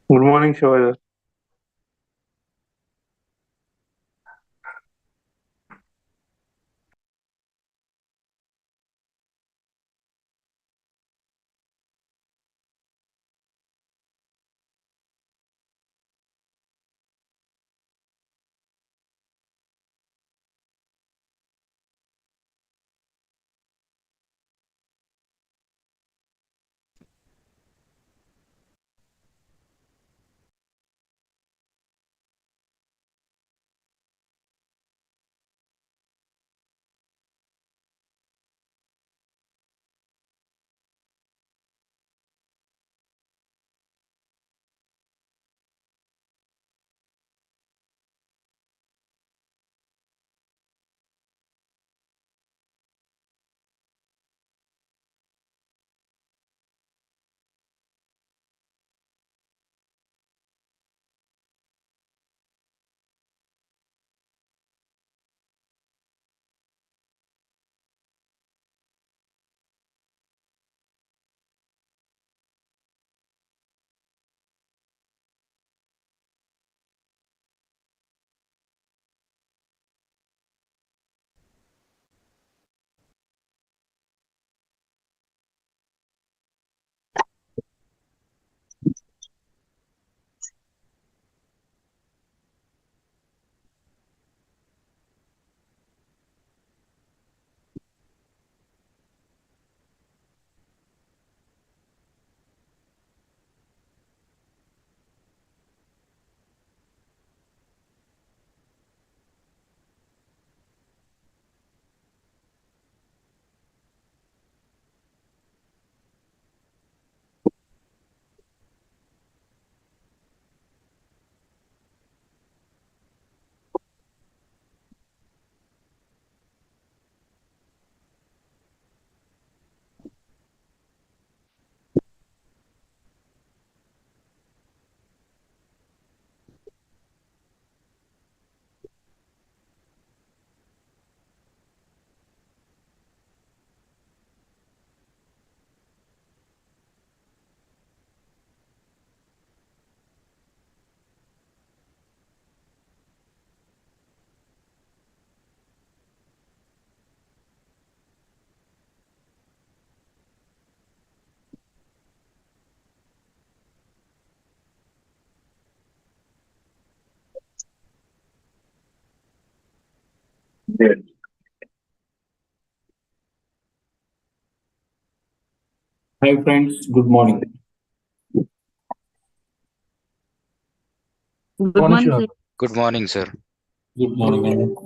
Good morning, Shivaji. Hi friends, good morning. Good Morning, morning, Shiva. sir. Good morning, sir. Good morning.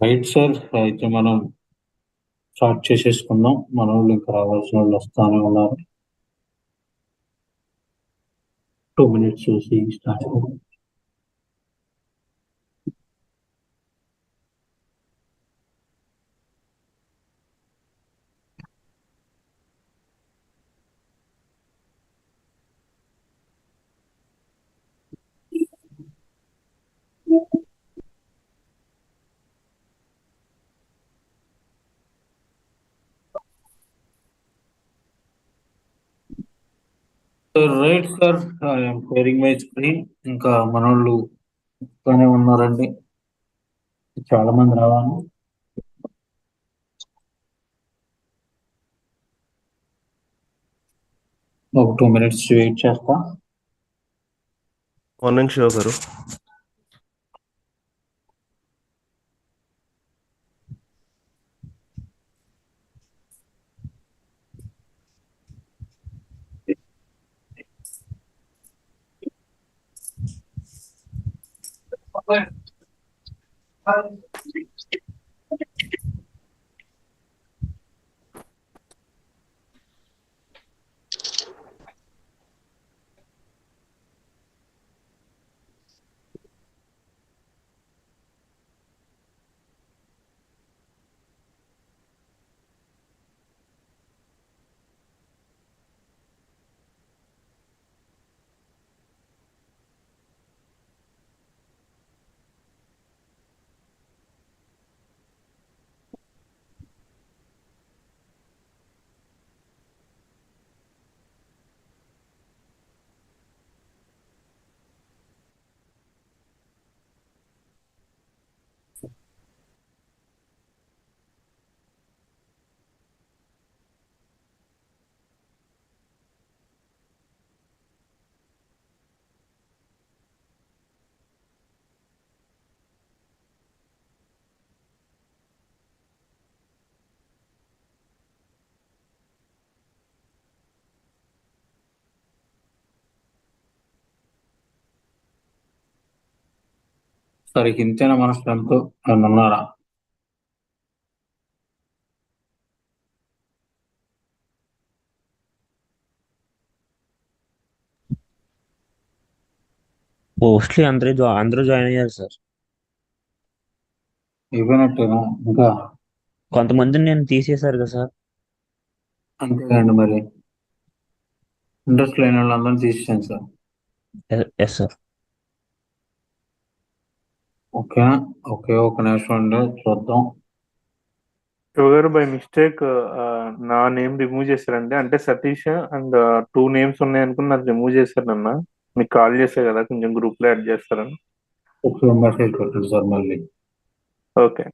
Right sir, అయితే మనం start చేసేసుకుందాం. మన వాళ్ళు ఇంకా రావాల్సిన వాళ్ళు వస్తానే ఉన్నారు. 2 minutes చూసి start. Right sir, I'm sharing my screen. ఇంకా మన వాళ్ళు వస్తానే ఉన్నారండి. చాలా మంది రావాలి. ఒక 2 minutes వెయిట్ చేస్తా. మార్నింగ్ శివ గారు. సార్ ఇంతేనా మన స్ట్రెంత్ అని ఉన్నారా? మోస్ట్లీ అందరూ జాయిన్ అయ్యారు సార్. అయిపోయినట్టేనా ఇంకా? కొంతమందిని నేను తీసేశారు కదా సార్. అంతేనండి మరి. ఇంట్రెస్ట్ లేని వాళ్ళందరినీ తీసేసాను సార్. Yes sir. ఓకేనా? ఓకే, ఒక నిమిషం అండి చూద్దాం. ఎవరు బై మిస్టేక్ నా నేమ్ రిమూవ్ చేశారండి. అంటే సతీష్ అండ్ 2 నేమ్స్ ఉన్నాయి అనుకుని నాకు రిమూవ్ చేశారన్న. మీకు కాల్ చేసా కదా, కొంచెం గ్రూప్ లో యాడ్ చేస్తారని. ఒకసారి మెసేజ్ పెట్టండి సార్ మళ్ళీ. Okay.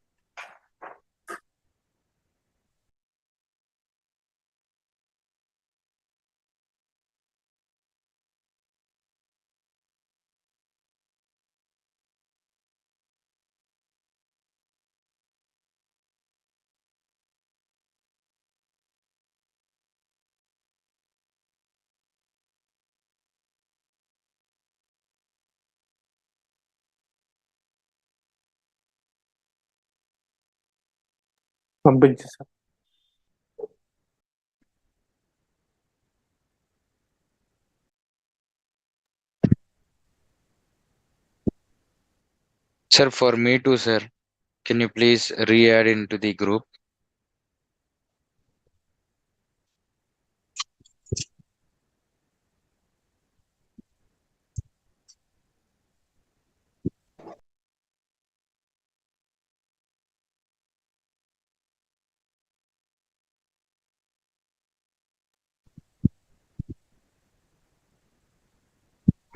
పంపించేసా. Sir, for me too, sir. Can you please re-add into the group?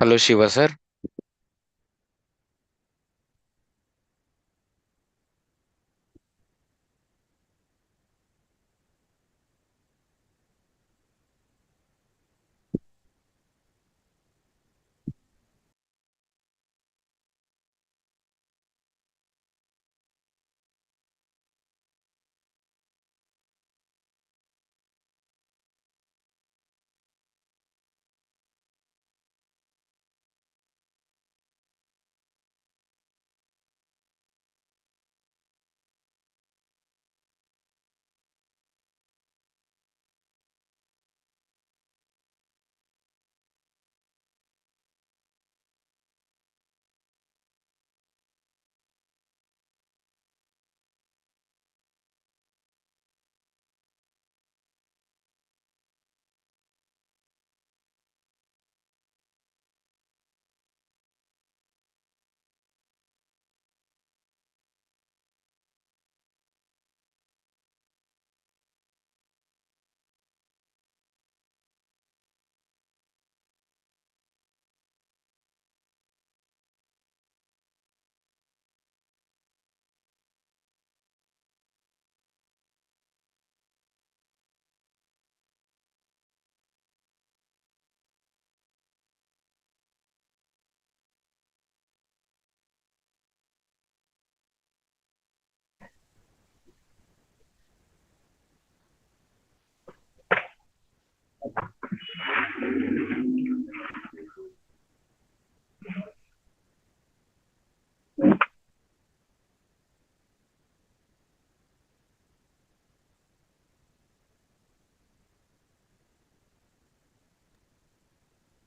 Hello, Shiva, sir.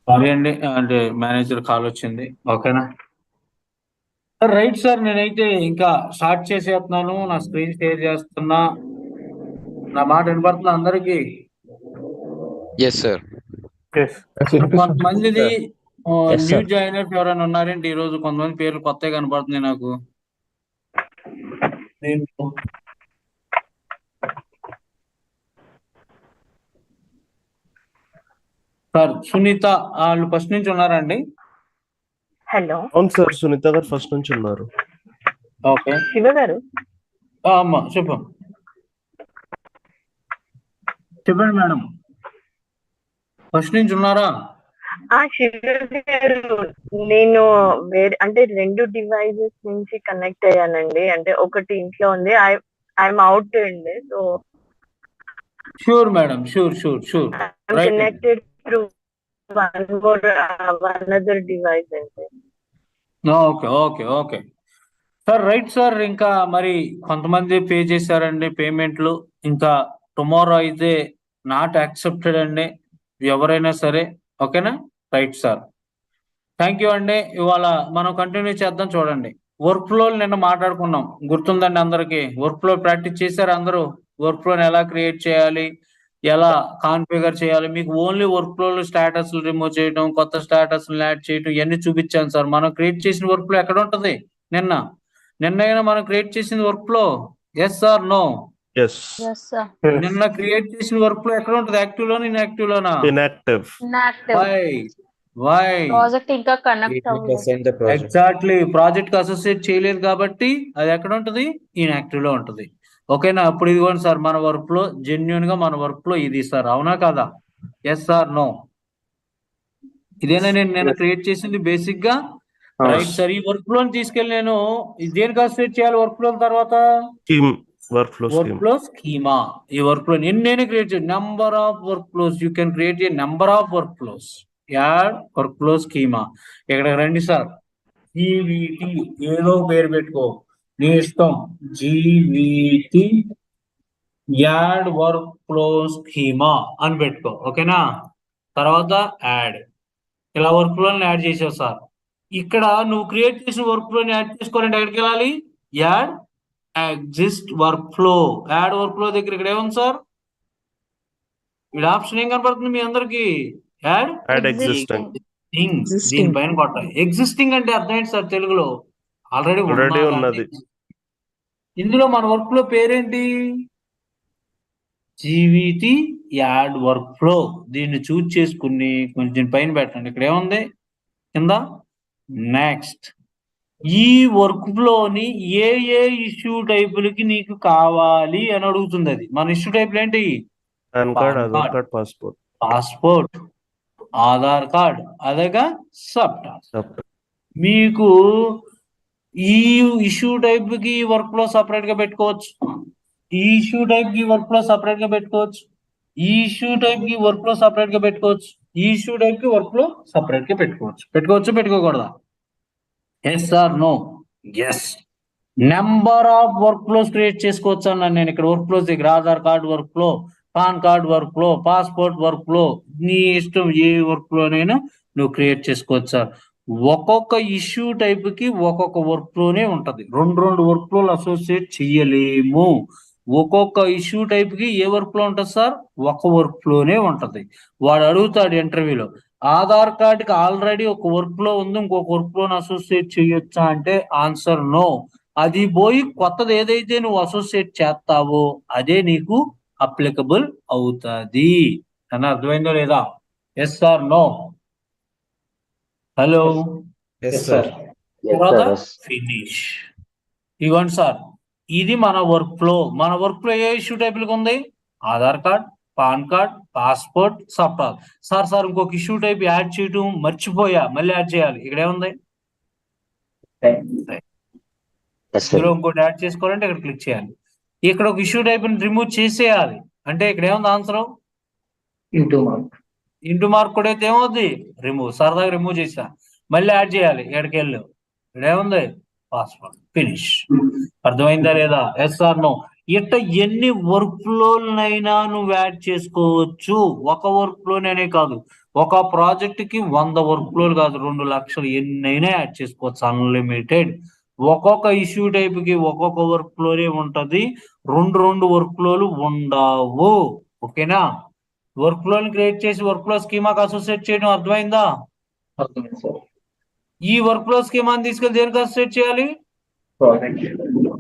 Sorry అండి, అంటే మేనేజర్ కాల్ వచ్చింది. ఓకేనా రైట్ సార్, నేనైతే ఇంకా స్టార్ట్ చేసేస్తున్నాను. నా స్క్రీన్ షేర్ చేస్తున్నా. నా మాట వినపడుతుందా అందరికి? Yes, sir. ఎస్. కొంతమందిది Yes, న్యూ sir. జాయినర్స్ ఎవరైనా ఉన్నారేంటి? ఈ రోజు కొంతమంది పేర్లు కొత్తగా కనపడుతున్నాయి నాకు. సార్ సునీత వాళ్ళు ఫస్ట్ నుంచి ఉన్నారండి? హలో, అవును సార్, సునీత గారు ఫస్ట్ నుంచి ఉన్నారు. ఓకే, శివ గారు. అమ్మా చెప్పండి మేడం, ఫస్ట్ నుంచి ఉన్నారా? శివ గారు, నేను అంటే 2 డివైజెస్ నుంచి కనెక్ట్ అయ్యానండి. అంటే ఒకటి ఇంట్లో ఉంది, ఐఎమ్ అవుట్ అండి. So sure madam, sure right. Connected through one other device అండి. ఓకే. Sir right sir. ఇంకా మరి కొంతమంది పే చేశారండి పేమెంట్లు. ఇంకా టుమారో అయితే నాట్ యాక్సెప్టెడ్ అండి, ఎవరైనా సరే. ఓకేనా? Right sir. థ్యాంక్ యూ అండి. ఇవాళ మనం కంటిన్యూ చేద్దాం. చూడండి, వర్క్ ఫ్లో నిన్న మాట్లాడుకున్నాం, గుర్తుందండి అందరికి? వర్క్ ఫ్లో ప్రాక్టీస్ చేశారు అందరూ? వర్క్ ఫ్లోని ఎలా క్రియేట్ చేయాలి, ఎలా కాన్ఫిగర్ చేయాలి, మీకు only work flow status remove చేయడం, కొత్త స్టేటస్ యాడ్ చేయడం ఇవన్నీ చూపించాను సార్. మనం క్రియేట్ చేసిన వర్క్ ఫ్లో ఎక్కడ ఉంటది? నిన్న మనం క్రియేట్ చేసిన work flow. Yes or no? Yes. నిన్న క్రియేట్ చేసిన వర్క్ ఫ్లో ఎక్కడ ఉంటది? యాక్టివ్ లోనా ఇన్యాక్టివ్ లోనా? ఇన్యాక్టివ్. వై? ప్రాజెక్ట్ ఇంకా కనెక్ట్ అవ్వలేదు. ఎగ్జాక్ట్లీ, ప్రాజెక్ట్ కి అసోసియేట్ చేయలేదు కాబట్టి అది ఎక్కడ ఉంటది? ఇన్యాక్టివ్ లో ఉంటది. ఓకేనా? అప్పుడు ఇదిగోండి సార్, మన వర్క్ ఫ్లో జెన్యున్ గా మన వర్క్ ఫ్లో ఇది సార్. అవునా కదా? Yes or no? ఇదేనా నేను క్రియేట్ చేసింది బేసిక్ గా? Right sir. ఈ వర్క్ ఫ్లో తీసుకెళ్ళి నేను దేనికి అసోసియేట్ చేయాలి? వర్క్ ఫ్లో తర్వాత వర్క్ ఫ్లో స్కీమా. ఈ వర్క్ ఫ్లో నేనే క్రియేట్ చేయాలి. Number of work flows, you can create a number of work flows. Add work flow schema. ఇక్కడ రండి సార్. జీవీటీ ఏదో పేరు పెట్టుకో, నీ ఇష్టం. GVT add work flow schema అని పెట్టుకో. ఓకేనా? తర్వాత యాడ్. ఇలా వర్క్ ఫ్లోని యాడ్ చేసావు సార్. ఇక్కడ నువ్వు క్రియేట్ చేసిన వర్క్ ఫ్లోని యాడ్ చేసుకోవాలంటే ఎక్కడికి వెళ్ళాలి? Add exist work flow. Add work flow దగ్గర ఇక్కడ ఏముంది సార్? ఇక్కడ ఆప్షన్ ఏం కనపడుతుంది మీ అందరికి? Add existing. దీనిపైన కొట్టాలి. ఎగ్జిస్టింగ్ అంటే అర్థం ఏంటి సార్ తెలుగులో? ఆల్రెడీ ఉన్నది. ఇందులో మన వర్క్ ఫ్లో పేరేంటి? GVT add work flow. దీన్ని చూజ్ చేసుకుని కొంచెం పైన పెట్టండి. ఇక్కడ ఏముంది కింద? నెక్స్ట్. ఈ వర్క్ ఫ్లోని ఏ ఇష్యూ టైపులకి నీకు కావాలి అని అడుగుతుంది. అది మన ఇష్యూ టైపులు ఏంటి? పాస్పోర్ట్, ఆధార్ కార్డ్, అదేగా సబ్ టాస్క్. మీకు ఈ ఇష్యూ టైప్ కి వర్క్ ఫ్లో సపరేట్ గా పెట్టుకోవచ్చు. ఈ ఇష్యూ టైప్ కి వర్క్ ఫ్లో సపరేట్ గా పెట్టుకోవచ్చు. ఈ ఇష్యూ టైప్ కి వర్క్ ఫ్లో సపరేట్ గా పెట్టుకోవచ్చు. ఈ ఇష్యూ టైప్ కి వర్క్ ఫ్లో సపరేట్ గా పెట్టుకోవచ్చా? Yes or no? Yes. Number of work flows create చేసుకోవచ్చు అన్నాను నేను. ఇక్కడ వర్క్ ఫ్లోస్ దగ్గర Aadhaar card work flow, PAN card work flow, passport work flow, నీ ఇష్టం ఏ వర్క్ ఫ్లోనైనా నువ్వు క్రియేట్ చేసుకోవచ్చు సార్. ఒక్కొక్క ఇష్యూ టైప్ కి ఒక్కొక్క వర్క్ ఫ్లోనే ఉంటది. రెండు వర్క్ ఫ్లోలు అసోసియేట్ చెయ్యలేము. ఒక్కొక్క ఇష్యూ టైప్ కి ఏ వర్క్ ఫ్లో ఉంటుంది సార్? ఒక వర్క్ ఫ్లోనే ఉంటది. వాడు అడుగుతాడు ఇంటర్వ్యూలో, ఆధార్ కార్డ్ కి ఆల్రెడీ ఒక వర్క్ ఫ్లో ఉంది, ఇంకొక వర్క్ ఫ్లోని అసోసియేట్ చేయొచ్చా అంటే ఆన్సర్ నో. అది పోయి కొత్తది ఏదైతే నువ్వు అసోసియేట్ చేస్తావో అదే నీకు అప్లికబుల్ అవుతుంది. అని అర్థమైందో లేదా? Yes or no? Hello? Finish. ఇవ్వండి సార్, ఇది మన వర్క్ ఫ్లో. మన వర్క్ ఫ్లో ఏ ఇష్యూ టైపులకు ఉంది? Aadhaar card, PAN card, passport, sub task. Sir ఇంకొక ఇష్యూ టైప్ యాడ్ చేయటం మర్చిపోయా, మళ్ళీ యాడ్ చేయాలి. ఇక్కడ ఏముంది? ఇందులో ఇంకోటి యాడ్ చేసుకోవాలంటే ఇక్కడ క్లిక్ చేయాలి. ఇక్కడ ఒక ఇష్యూ టైప్ రిమూవ్ చేసేయాలి అంటే ఇక్కడ ఏముంది ఆన్సర్? ఇంటూ మార్క్ కూడా అయితే ఏమవుద్ది? రిమూవ్. సరదాగా రిమూవ్ చేసా, మళ్ళీ యాడ్ చేయాలి. ఎక్కడికి వెళ్ళు? ఇక్కడ ఏముంది? పాస్వర్డ్. ఫినిష్. అర్థమైందా లేదా? Yes or no? ఇట్ట ఎన్ని వర్క్ ఫ్లోలైనా నువ్వు యాడ్ చేసుకోవచ్చు. ఒక వర్క్ ఫ్లోనే కాదు, ఒక ప్రాజెక్ట్ కి 100 వర్క్ ఫ్లోలు కాదు, 2 లక్షలు ఎన్నైనా యాడ్ చేసుకోవచ్చు. అన్లిమిటెడ్. ఒక్కొక్క ఇష్యూ టైప్ కి ఒక్కొక్క వర్క్ ఫ్లోనే ఉంటది. రెండు వర్క్ ఫ్లోలు ఉండవు. ఓకేనా? వర్క్ ఫ్లోని క్రియేట్ చేసి వర్క్ ఫ్లో స్కీమాకి అసోసియేట్ చేయడం అర్థమైందా? ఈ వర్క్ ఫ్లో స్కీమాని తీసుకెళ్లి దేనికి అసోసియేట్ చేయాలి?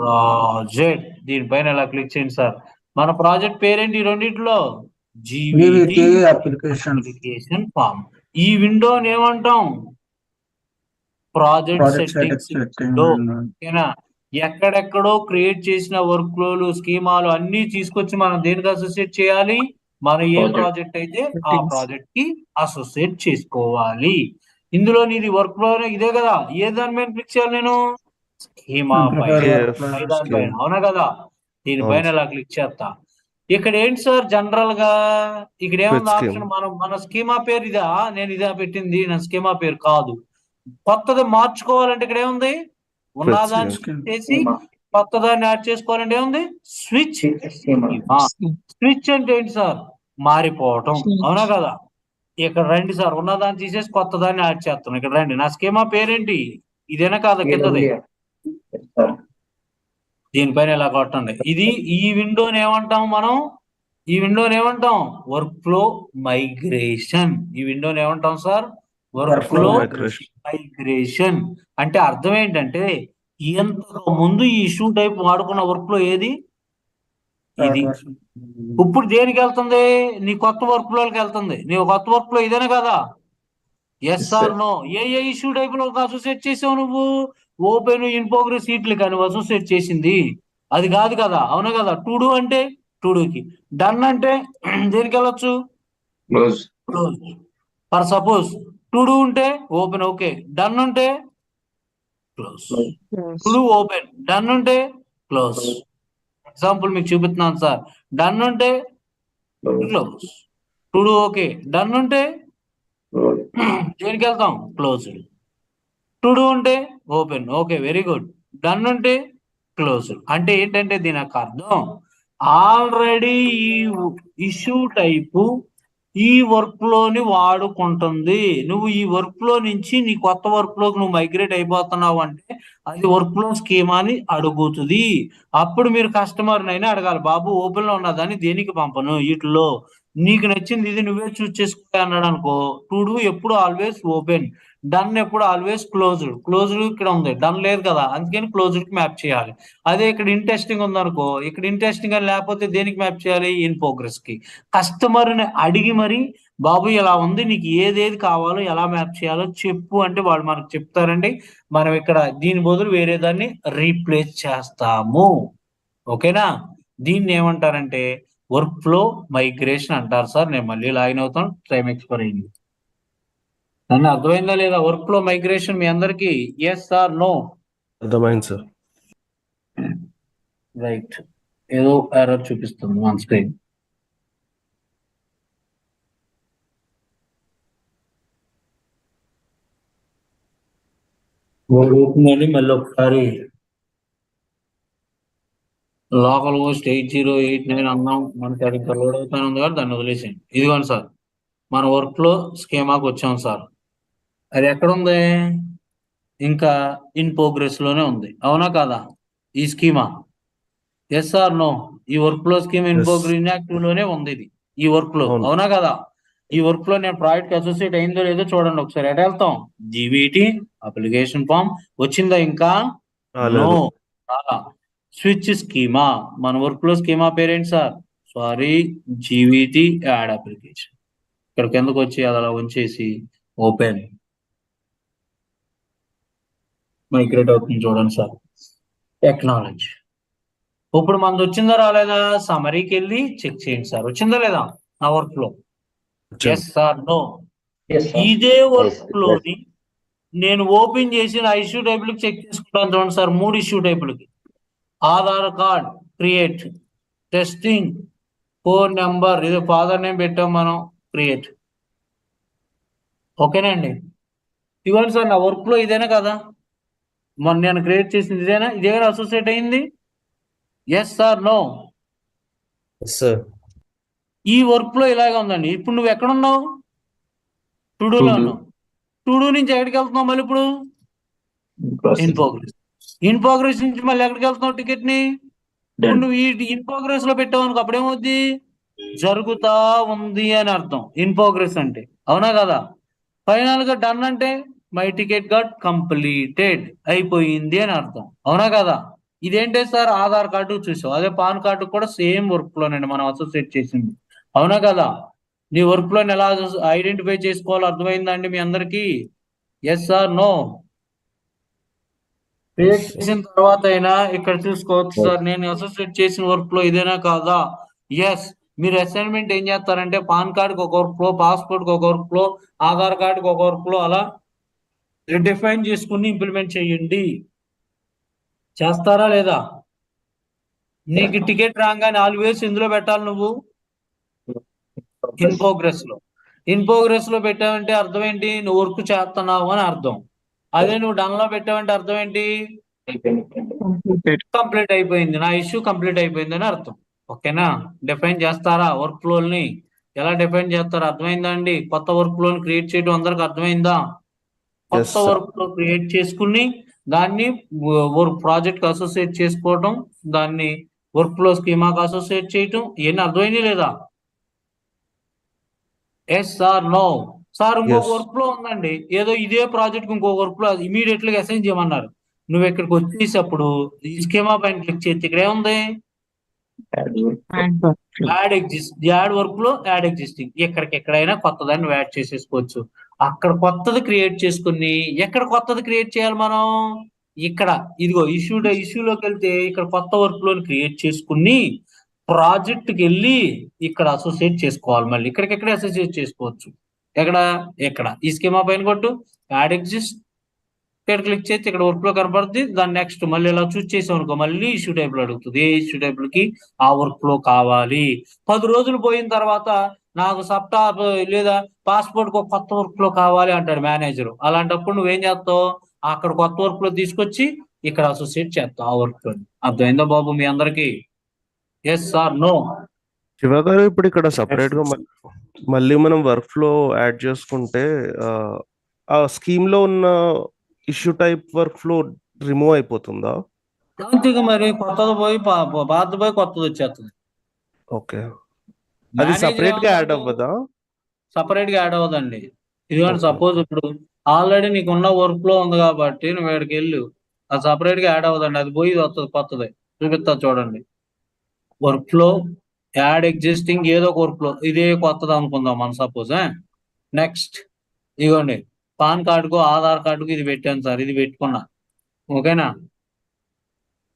ప్రాజెక్ట్. దీనిపైన ఎలా క్లిక్ చేయండి సార్. మన ప్రాజెక్ట్ పేరేంటి? ఈ రెండిట్లో జీవీటీ అప్లికేషన్ ఫామ్. ఈ విండోని ఏమంటాం? Project settings window. ఓకేనా? ఎక్కడెక్కడో క్రియేట్ చేసిన వర్క్ ఫ్లోలు, స్కీమాలు అన్ని తీసుకొచ్చి మనం దేనికి అసోసియేట్ చేయాలి? మనం ఏ ప్రాజెక్ట్ అయితే ఆ ప్రాజెక్ట్ కి అసోసియేట్ చేసుకోవాలి. ఇందులో నీది వర్క్ ఫ్లో ఇదే కదా. ఏ దాని మీద క్లిక్ చేయాలి నేను? స్కీమా పైన. అవునా కదా? దీనిపైన ఇలా క్లిక్ చేస్తా. ఇక్కడ ఏంటి సార్ జనరల్ గా ఇక్కడ ఏముంది ఆప్షన్? మన స్కీమా పేరు ఇదా? నేను ఇదా పెట్టింది, నా స్కీమా పేరు కాదు. కొత్తది మార్చుకోవాలంటే ఇక్కడ ఏముంది? ఉన్నదాన్ని Switch. చేసి కొత్తదాన్ని యాడ్ చేసుకోవాలంటే ఏముంది స్విచ్ స్విచ్ అంటే ఏంటి సార్ మారిపోవటం అవునా కదా ఇక్కడ రండి సార్ ఉన్నదాన్ని తీసేసి కొత్తదాన్ని యాడ్ చేస్తున్నాం ఇక్కడ రండి నా స్కీమా పేరేంటి ఇదేనా కాదా కిందది దీనిపైన ఇలా కొట్టండి ఇది ఈ విండోని ఏమంటాం మనం ఈ విండోని ఏమంటాం వర్క్ ఫ్లో మైగ్రేషన్ ఈ విండోని ఏమంటాం sir work flow Migration. Migration అంటే అర్థం ఏంటంటే ఇంతకు ముందు ఈ ఇష్యూ టైప్ వాడుకున్న వర్క్ ఫ్లో ఏది ఇది ఇప్పుడు దేనికి వెళ్తుంది నీ కొత్త వర్క్ ఫ్లోకి వెళ్తుంది నీ కొత్త వర్క్ ఫ్లో ఇదేనా కదా ఎస్ ఆర్ నో ఏ ఇష్యూ టైప్ లో అసోసియేట్ చేసావు నువ్వు ఓపెన్ ఇన్ ప్రోగ్రెస్ సీట్లు కానీ అసోసియేట్ చేసింది అది కాదు కదా అవునా కదా టు డూ అంటే టు డూకి డన్ అంటే దేనికి వెళ్ళొచ్చు close for suppose to do ఉంటే ఓపెన్ ఓకే డన్ ఉంటే close to do open done ఉంటే క్లోజ్ ఎగ్జాంపుల్ మీకు చూపిస్తున్నాను సార్ డన్ ఉంటే close to do okay done ఉంటే దేనికి వెళ్తాం క్లోజ్డ్ టు డూ ఉంటే open okay very good done ఉంటే క్లోజ్డ్ అంటే ఏంటంటే దీని యొక్క అర్థం ఆల్రెడీ ఈ ఇష్యూ టైపు ఈ వర్క్ ఫ్లోని వాడుకుంటుంది నువ్వు ఈ వర్క్ ఫ్లో నుంచి నీ కొత్త వర్క్ ఫ్లోకి నువ్వు మైగ్రేట్ అయిపోతున్నావు అంటే అది వర్క్ ఫ్లో స్కీమాని అడుగుతుంది అప్పుడు మీరు కస్టమర్ నైనా అడగాలి బాబు ఓపెన్ లో ఉన్నదాన్ని దేనికి పంపను వీటిలో నీకు నచ్చింది ఇది నువ్వే చూస్ చేసుకో అన్నాడు అనుకో టు డూ ఎప్పుడు ఆల్వేస్ ఓపెన్ డన్ ఎప్పుడు ఆల్వేస్ క్లోజ్డ్ ఇక్కడ ఉంది డన్ లేదు కదా అందుకని క్లోజ్డ్ కి మ్యాప్ చేయాలి అదే ఇక్కడ ఇంట్రెస్టింగ్ ఉందనుకో ఇక్కడ ఇంట్రెస్టింగ్ అని లేకపోతే దేనికి మ్యాప్ చేయాలి ఇన్ ప్రోగ్రెస్ కి కస్టమర్ ని అడిగి మరి బాబు ఇలా ఉంది నీకు ఏదేది కావాలో ఎలా మ్యాప్ చేయాలో చెప్పు అంటే వాళ్ళు మనకు చెప్తారండి మనం ఇక్కడ దీని బదులు వేరే దాన్ని రీప్లేస్ చేస్తాము ఓకేనా దీన్ని ఏమంటారంటే వర్క్ ఫ్లో మైగ్రేషన్ అంటారు సార్ నేను మళ్ళీ లాగిన్ అవుతాను టైం ఎక్స్పైర్ అయింది నన్ను అర్థమైందా లేదా వర్క్ ఫ్లో మైగ్రేషన్ మీ అందరికి ఎస్ ఆర్ నో అర్థమైంది సార్. రైట్ ఏదో ఎర్రర్ చూపిస్తుంది ఆన్ స్క్రీన్ మళ్ళీ ఒకసారి లోకల్ హోస్ట్ 8089 అన్నాం మనకి అది ఇంకా లోడ్ అవుతానే ఉంది కదా దాన్ని వదిలేసేయండి ఇదిగోండి సార్ మన వర్క్ ఫ్లో స్కీమాకి వచ్చాం సార్ అది ఎక్కడుంది ఇంకా ఇన్ ప్రోగ్రెస్ లోనే ఉంది అవునా కాదా ఈ స్కీమా ఎస్ ఆర్ నో ఈ work flow scheme in Yes. Progress inactive లోనే ఉంది ఇది ఈ వర్క్ ఫ్లో అవును. అవునా కదా ఈ వర్క్ ఫ్లో నేను ప్రాజెక్ట్ కి అసోసియేట్ అయిందో లేదో చూడండి ఒకసారి ఎటు వెళ్తాం జీబీటీ అప్లికేషన్ ఫామ్ వచ్చిందా ఇంకా నో రాలేదు. స్విచ్ స్కీమా మన వర్క్ ఫ్లో స్కీమా పేరేంటి sir sorry GVT add application ఇక్కడ కిందకు వచ్చి అది అలా ఉంచేసి ఓపెన్ మైగ్రేట్ అవుతుంది చూడండి సార్ టెక్నాలజీ ఇప్పుడు మనది వచ్చిందా రాలేదా సమరీకి వెళ్ళి చెక్ చేయండి సార్ వచ్చిందా లేదా నా work flow yes sir no ఇదే వర్క్ ఫ్లోని నేను ఓపెన్ చేసి నా ఇష్యూ టైపులకి చెక్ చేసుకుంటాను చూడండి సార్ 3 ఇష్యూ టైపులకి Aadhaar card create testing phone number ఇది ఫాదర్ నేమ్ పెట్టాం మనం క్రియేట్ ఓకేనండి ఇవ్వండి సార్ నా వర్క్ ఫ్లో ఇదేనా కదా మొన్న నేను క్రియేట్ చేసింది ఇదేనా అసోసియేట్ అయింది ఎస్ సార్ నో సార్ ఈ వర్క్ ఫ్లో ఇలాగే ఉందండి ఇప్పుడు నువ్వు ఎక్కడ ఉన్నావు టుడూలో ఉన్నావు టుడూ నుంచి ఎక్కడికి వెళ్తున్నావు మళ్ళీ ఇప్పుడు ఇన్ ప్రోగ్రెస్ నుంచి మళ్ళీ ఎక్కడికి వెళ్తున్నావు టికెట్ ని ఇప్పుడు నువ్వు ఈ ఇన్ ప్రోగ్రెస్ లో పెట్టావు అనుకో అప్పుడేమవుద్ది జరుగుతా ఉంది అని అర్థం ఇన్ ప్రోగ్రెస్ అంటే అవునా కదా ఫైనల్ గా డన్ అంటే మై టికెట్ గట్ కంప్లీటెడ్ అయిపోయింది అని అర్థం అవునా కదా ఇదేంటే సార్ ఆధార్ కార్డు చూసావు అదే పాన్ కార్డు కూడా సేమ్ వర్క్ ఫ్లోనండి మనం అసోసియేట్ చేసింది అవునా కదా నీ వర్క్ ఫ్లోని ఎలా ఐడెంటిఫై చేసుకోవాలో అర్థమైందండి మీ అందరికి ఎస్ ఆర్ నో క్రియేట్ చేసిన తర్వాత అయినా ఇక్కడ చూసుకోవచ్చు సార్ నేను అసోసియేట్ చేసిన వర్క్ ఫ్లో ఇదేనా కాదా ఎస్ మీరు అసైన్మెంట్ ఏం చేస్తారంటే పాన్ కార్డుకి ఒక వర్క్ ఫ్లో పాస్పోర్ట్ కి ఒక వర్క్ ఫ్లో ఆధార్ కార్డుకి ఒక వర్క్ ఫ్లో అలా డిఫైన్ చేసుకుని ఇంప్లిమెంట్ చేయండి చేస్తారా లేదా నీకు టికెట్ రాగానే ఆల్వేస్ ఇందులో పెట్టాలి నువ్వు ఇన్ ప్రోగ్రెస్ లో పెట్టావంటే అర్థం ఏంటి నువ్వు వర్క్ చేస్తున్నావు అని అర్థం అదే నువ్వు డన్ లో పెట్టావంటే అర్థం ఏంటి కంప్లీట్ అయిపోయింది, నా ఇష్యూ కంప్లీట్ అయిపోయింది అని అర్థం. ఓకేనా? డిఫైన్ చేస్తారా వర్క్ ఫ్లోని? ఎలా డిఫైన్ చేస్తారో అర్థమైందా అండి? కొత్త వర్క్ ఫ్లోని క్రియేట్ చేయడం అందరికి అర్థమైందా? కొత్త sir. వర్క్ ఫ్లో క్రియేట్ చేసుకుని దాన్ని వర్క్ ప్రాజెక్ట్ కి అసోసియేట్ చేసుకోవడం, దాన్ని వర్క్ ఫ్లో స్కీమాకి అసోసియేట్ చేయటం, ఇవన్నీ అర్థమైంది లేదా? Yes sir, no sir. ఇంకో Yes. వర్క్ ఫ్లో ఉందండి, ఏదో ఇదే ప్రాజెక్ట్ ఇంకో వర్క్ ఫ్లో ఇమీడియట్ గా అసైన్ చేయమన్నారు. నువ్వు ఇక్కడికి వచ్చేటప్పుడు ఈ స్కీమా పైన క్లిక్ చేస్తే ఇక్కడ ఏముంది? Add work flow, add existing. ఎక్కడికెక్కడైనా కొత్తదాన్ని యాడ్ చేసేసుకోవచ్చు. అక్కడ కొత్తది క్రియేట్ చేసుకుని, ఎక్కడ కొత్తది క్రియేట్ చేయాలి మనం? ఇక్కడ ఇదిగో ఇష్యూలోకి వెళ్తే ఇక్కడ కొత్త వర్క్ ఫ్లోని క్రియేట్ చేసుకుని ప్రాజెక్ట్ కి వెళ్ళి ఇక్కడ అసోసియేట్ చేసుకోవాలి. మళ్ళీ ఇక్కడికెక్కడ అసోసియేట్ చేసుకోవచ్చు. ఎక్కడ ఈ స్కీమా పైన కొట్టు, యాడ్ ఎగ్జిస్ట్, ఇక్కడ క్లిక్ చేస్తే ఇక్కడ వర్క్ ఫ్లో కనపడుతుంది. దాన్ని నెక్స్ట్ మళ్ళీ ఇలా చూస్ చేసాం అనుకో, మళ్ళీ ఇష్యూ టైప్ లో అడుగుతుంది. ఏ ఇష్యూ టైప్ లకి ఆ వర్క్ ఫ్లో కావాలి. 10 రోజులు పోయిన తర్వాత నాకు సబ్టాప్ లేదా పాస్పోర్ట్ కు కొత్త వర్క్ ఫ్లో కావాలి అంటాడు మేనేజర్. అలాంటప్పుడు నువ్వేం చేస్తావు? అక్కడ కొత్త వర్క్ ఫ్లో తీసుకొచ్చి ఇక్కడ అసోసియేట్ చేస్తావు ఆ వర్క్ ఫ్లో. అర్థమైందా బాబు మీ అందరికి? Yes sir, no? శివ గారు, ఇప్పుడు ఇక్కడ సపరేట్ గా మళ్ళీ మనం వర్క్ ఫ్లో యాడ్ చేసుకుంటే ఆ స్కీమ్ లో ఉన్న issue type work flow remove అయిపోతుందా? అంతేగా మరి, కొత్తది పోయి పాతది పోయి కొత్తది వచ్చేస్తుంది. ఓకే, అది సపరేట్ గా యాడ్ అవ్వదా? సపరేట్ గా యాడ్ అవ్వదండి. ఇదిగోండి, Okay. సపోజ్ ఇప్పుడు ఆల్రెడీ నీకున్న వర్క్ ఫ్లో ఉంది కాబట్టి నువ్వు ఇక్కడికి వెళ్ళు, అది సపరేట్ గా యాడ్ అవ్వదండి. అది పోయి వస్తుంది కొత్తది. చూపిస్తా చూడండి. వర్క్ ఫ్లో, యాడ్ ఎగ్జిస్టింగ్, ఏదో ఒక వర్క్ ఫ్లో, ఇదే కొత్తది అనుకుందాం మనం సపోజ్. నెక్స్ట్ ఇదిగోండి, పాన్ కార్డుకు ఆధార్ కార్డుకు ఇది పెట్టాను సార్, ఇది పెట్టుకున్నా. ఓకేనా?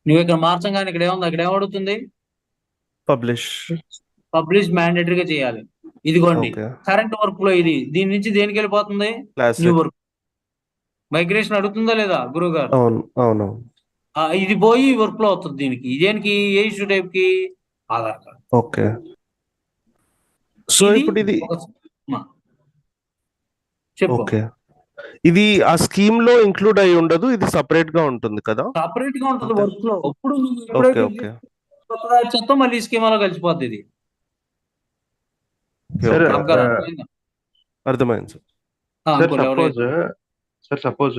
నువ్వు ఇక్కడ మార్చంగానే ఇక్కడ ఏముంది? అక్కడ ఏమడుగుతుంది? పబ్లిష్ మ్యాండేటరీగా చేయాలి. ఇదిగోండి, ఓకే, కరెంట్ వర్క్ ఫ్లో ఇది. దీని నుంచి దేనికి వెళ్ళిపోతుంది? న్యూ వర్క్ మైగ్రేషన్ అడుగుతుందా లేదా గురువు గారు? అవును. ఇది పోయి వర్క్ ఫ్లో అవుతుంది దీనికి. దేనికి? ఏ ఇష్యూ టైప్ కి? ఆధార్ కార్డ్. ఓకే. సో ఇప్పుడు ఇది చెప్పు. ఓకే, ఇది ఆ స్కీమ్ లో ఇంక్లూడ్ అయి ఉండదు, ఇది సపరేట్ గా ఉంటుంది కదా? సపరేట్ గా ఉంటుంది వర్క్ ఫ్లో. ఇప్పుడు ఓకే, ఓకే, చెప్తాం మళ్ళీ స్కీమాలో కలిసిపోద్ది ఇది. సార్, అర్థమైంది సార్. సపోజ్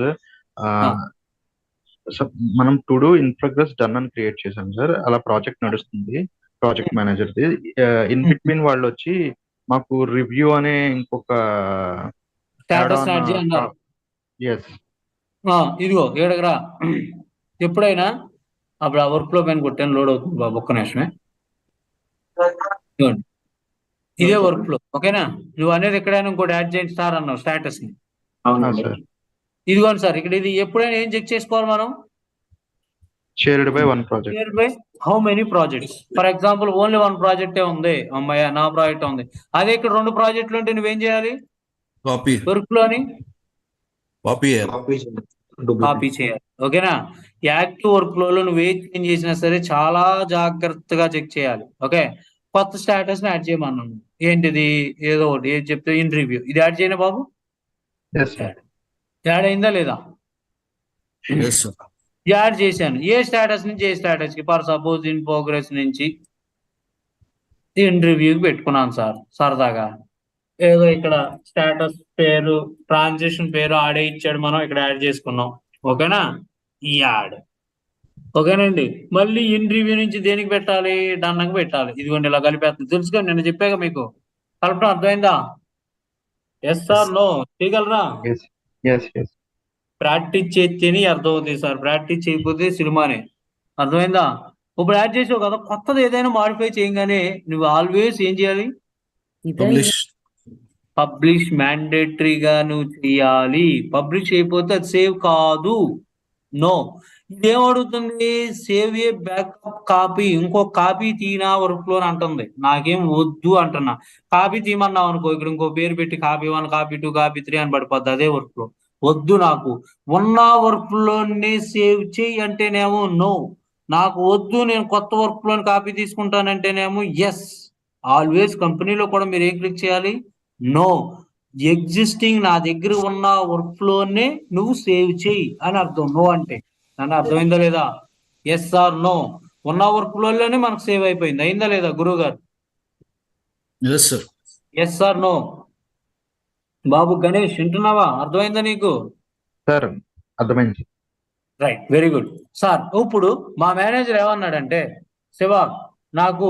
మనం to do in progress done అని క్రియేట్ చేసాం సార్. అలా ప్రాజెక్ట్ నడుస్తుంది, project manager the. In between వాళ్ళు వచ్చి మాకు రివ్యూ అనే ఇంకొక స్టేటస్ యాడ్ చేయన్నారు. ఎస్, ఇదిగో ఏడగరా, ఎప్పుడైనా అప్పుడు ఆ వర్క్ ఫ్లో పైన కొట్టాను, లోడ్ అవుతుంది బాబు, ఒక్క నిమిషమే. ఇదే వర్క్ ఫ్లో. ఓకేనా? నువ్వు అనేది ఎక్కడైనా ఇంకోటి యాడ్ చేయండి సార్ అన్నావు స్టేటస్ ని. సార్. ఇదిగోండి సార్, ఇక్కడ ఇది ఎప్పుడైనా ఏం చెక్ చేసుకోవాలి మనం? Shared by one project. Shared by how many projects. For example only 1 ప్రాజెక్టే ఉంది, అమ్మాయి నా ప్రాజెక్ట్ ఉంది. అదే ఇక్కడ 2 ప్రాజెక్టులు ఉంటే నువ్వేం చేయాలి? వర్క్ ఫ్లోని కాపీ చేయాలి. ఓకేనా? యాక్టివ్ వర్క్ ఫ్లో లో నువ్వు ఏ చేంజ్ చేసినా సరే చాలా జాగ్రత్తగా చెక్ చేయాలి. ఓకే? కొత్త స్టేటస్ ని యాడ్ చేయమన్నాను. ఏంటిది? ఏదో ఒకటి ఏది చెప్తే ఇంటర్వ్యూ, ఇది యాడ్ చేయనా బాబు? యాడ్ అయిందా లేదా? యాడ్ చేశాను. ఏ స్టేటస్ నుంచి ఏ స్టేటస్ కి? ఫర్ సపోజ్ ఇన్ ప్రోగ్రెస్ నుంచి ఇంటర్వ్యూకి పెట్టుకున్నాను సార్ సరదాగా. ఏదో ఇక్కడ స్టేటస్ పేరు, ట్రాన్సాక్షన్ పేరు ఆడే ఇచ్చాడు, మనం ఇక్కడ యాడ్ చేసుకున్నాం. ఓకేనా? ఈ యాడ్. ఓకేనండి. మళ్ళీ ఇంటర్వ్యూ నుంచి దేనికి పెట్టాలి? డన్నకు పెట్టాలి. ఇదిగోండి ఇలా కలిపేస్తుంది. తెలుసుగా, నేను చెప్పాక మీకు కలపడం అర్థమైందా? Yes sir, no? చేయగలరా? ప్రాక్టీస్ చేస్తేనే అర్థం అవుతుంది సార్, ప్రాక్టీస్ చేయకపోతే సినిమానే. అర్థమైందా? ఇప్పుడు యాడ్ చేసావు కదా, కొత్తది ఏదైనా మాడిఫై చేయగానే నువ్వు ఆల్వేస్ ఏం చేయాలి? పబ్లిష్ మ్యాండేటరీగా నువ్వు చేయాలి. పబ్లిష్ అయిపోతే అది సేవ్ కాదు. నో. ఇదేం అడుగుతుంది? Save a backup copy. ఇంకో కాపీ తీనా వర్క్ ఫ్లో అని అంటుంది. నాకేం వద్దు అంటున్నా. కాపీ తీయమన్నావు అనుకో, ఇక్కడ ఇంకో పేరు పెట్టి కాపీ 1, కాపీ 2, కాపీ 3 అని పడిపోద్ది అదే వర్క్ ఫ్లో. వద్దు నాకు. ఉన్న వర్క్ ఫ్లోనే సేవ్ చేయి అంటేనేమో నో. నాకు వద్దు, నేను కొత్త వర్క్ ఫ్లోని కాపీ తీసుకుంటానంటేనేమో ఎస్. ఆల్వేస్ కంపెనీలో కూడా మీరు ఏం క్లిక్ చేయాలి? నో. ఎగ్జిస్టింగ్ నా దగ్గర ఉన్న వర్క్ ఫ్లోనే నువ్వు సేవ్ చేయి అని అర్థం. నో అంటే నన్ను అర్థమైందా లేదా? Yes or no? ఉన్న వర్క్ ఫ్లోలోనే మనకు సేవ్ అయిపోయింది. అయిందా లేదా గురువు గారు? Yes sir. Yes or no? బాబు గణేష్ వింటున్నావా? అర్థమైందా నీకు? సార్ అర్థమైంది. Right, very good sir. ఇప్పుడు మా మేనేజర్ ఏమన్నాడంటే, శివ నాకు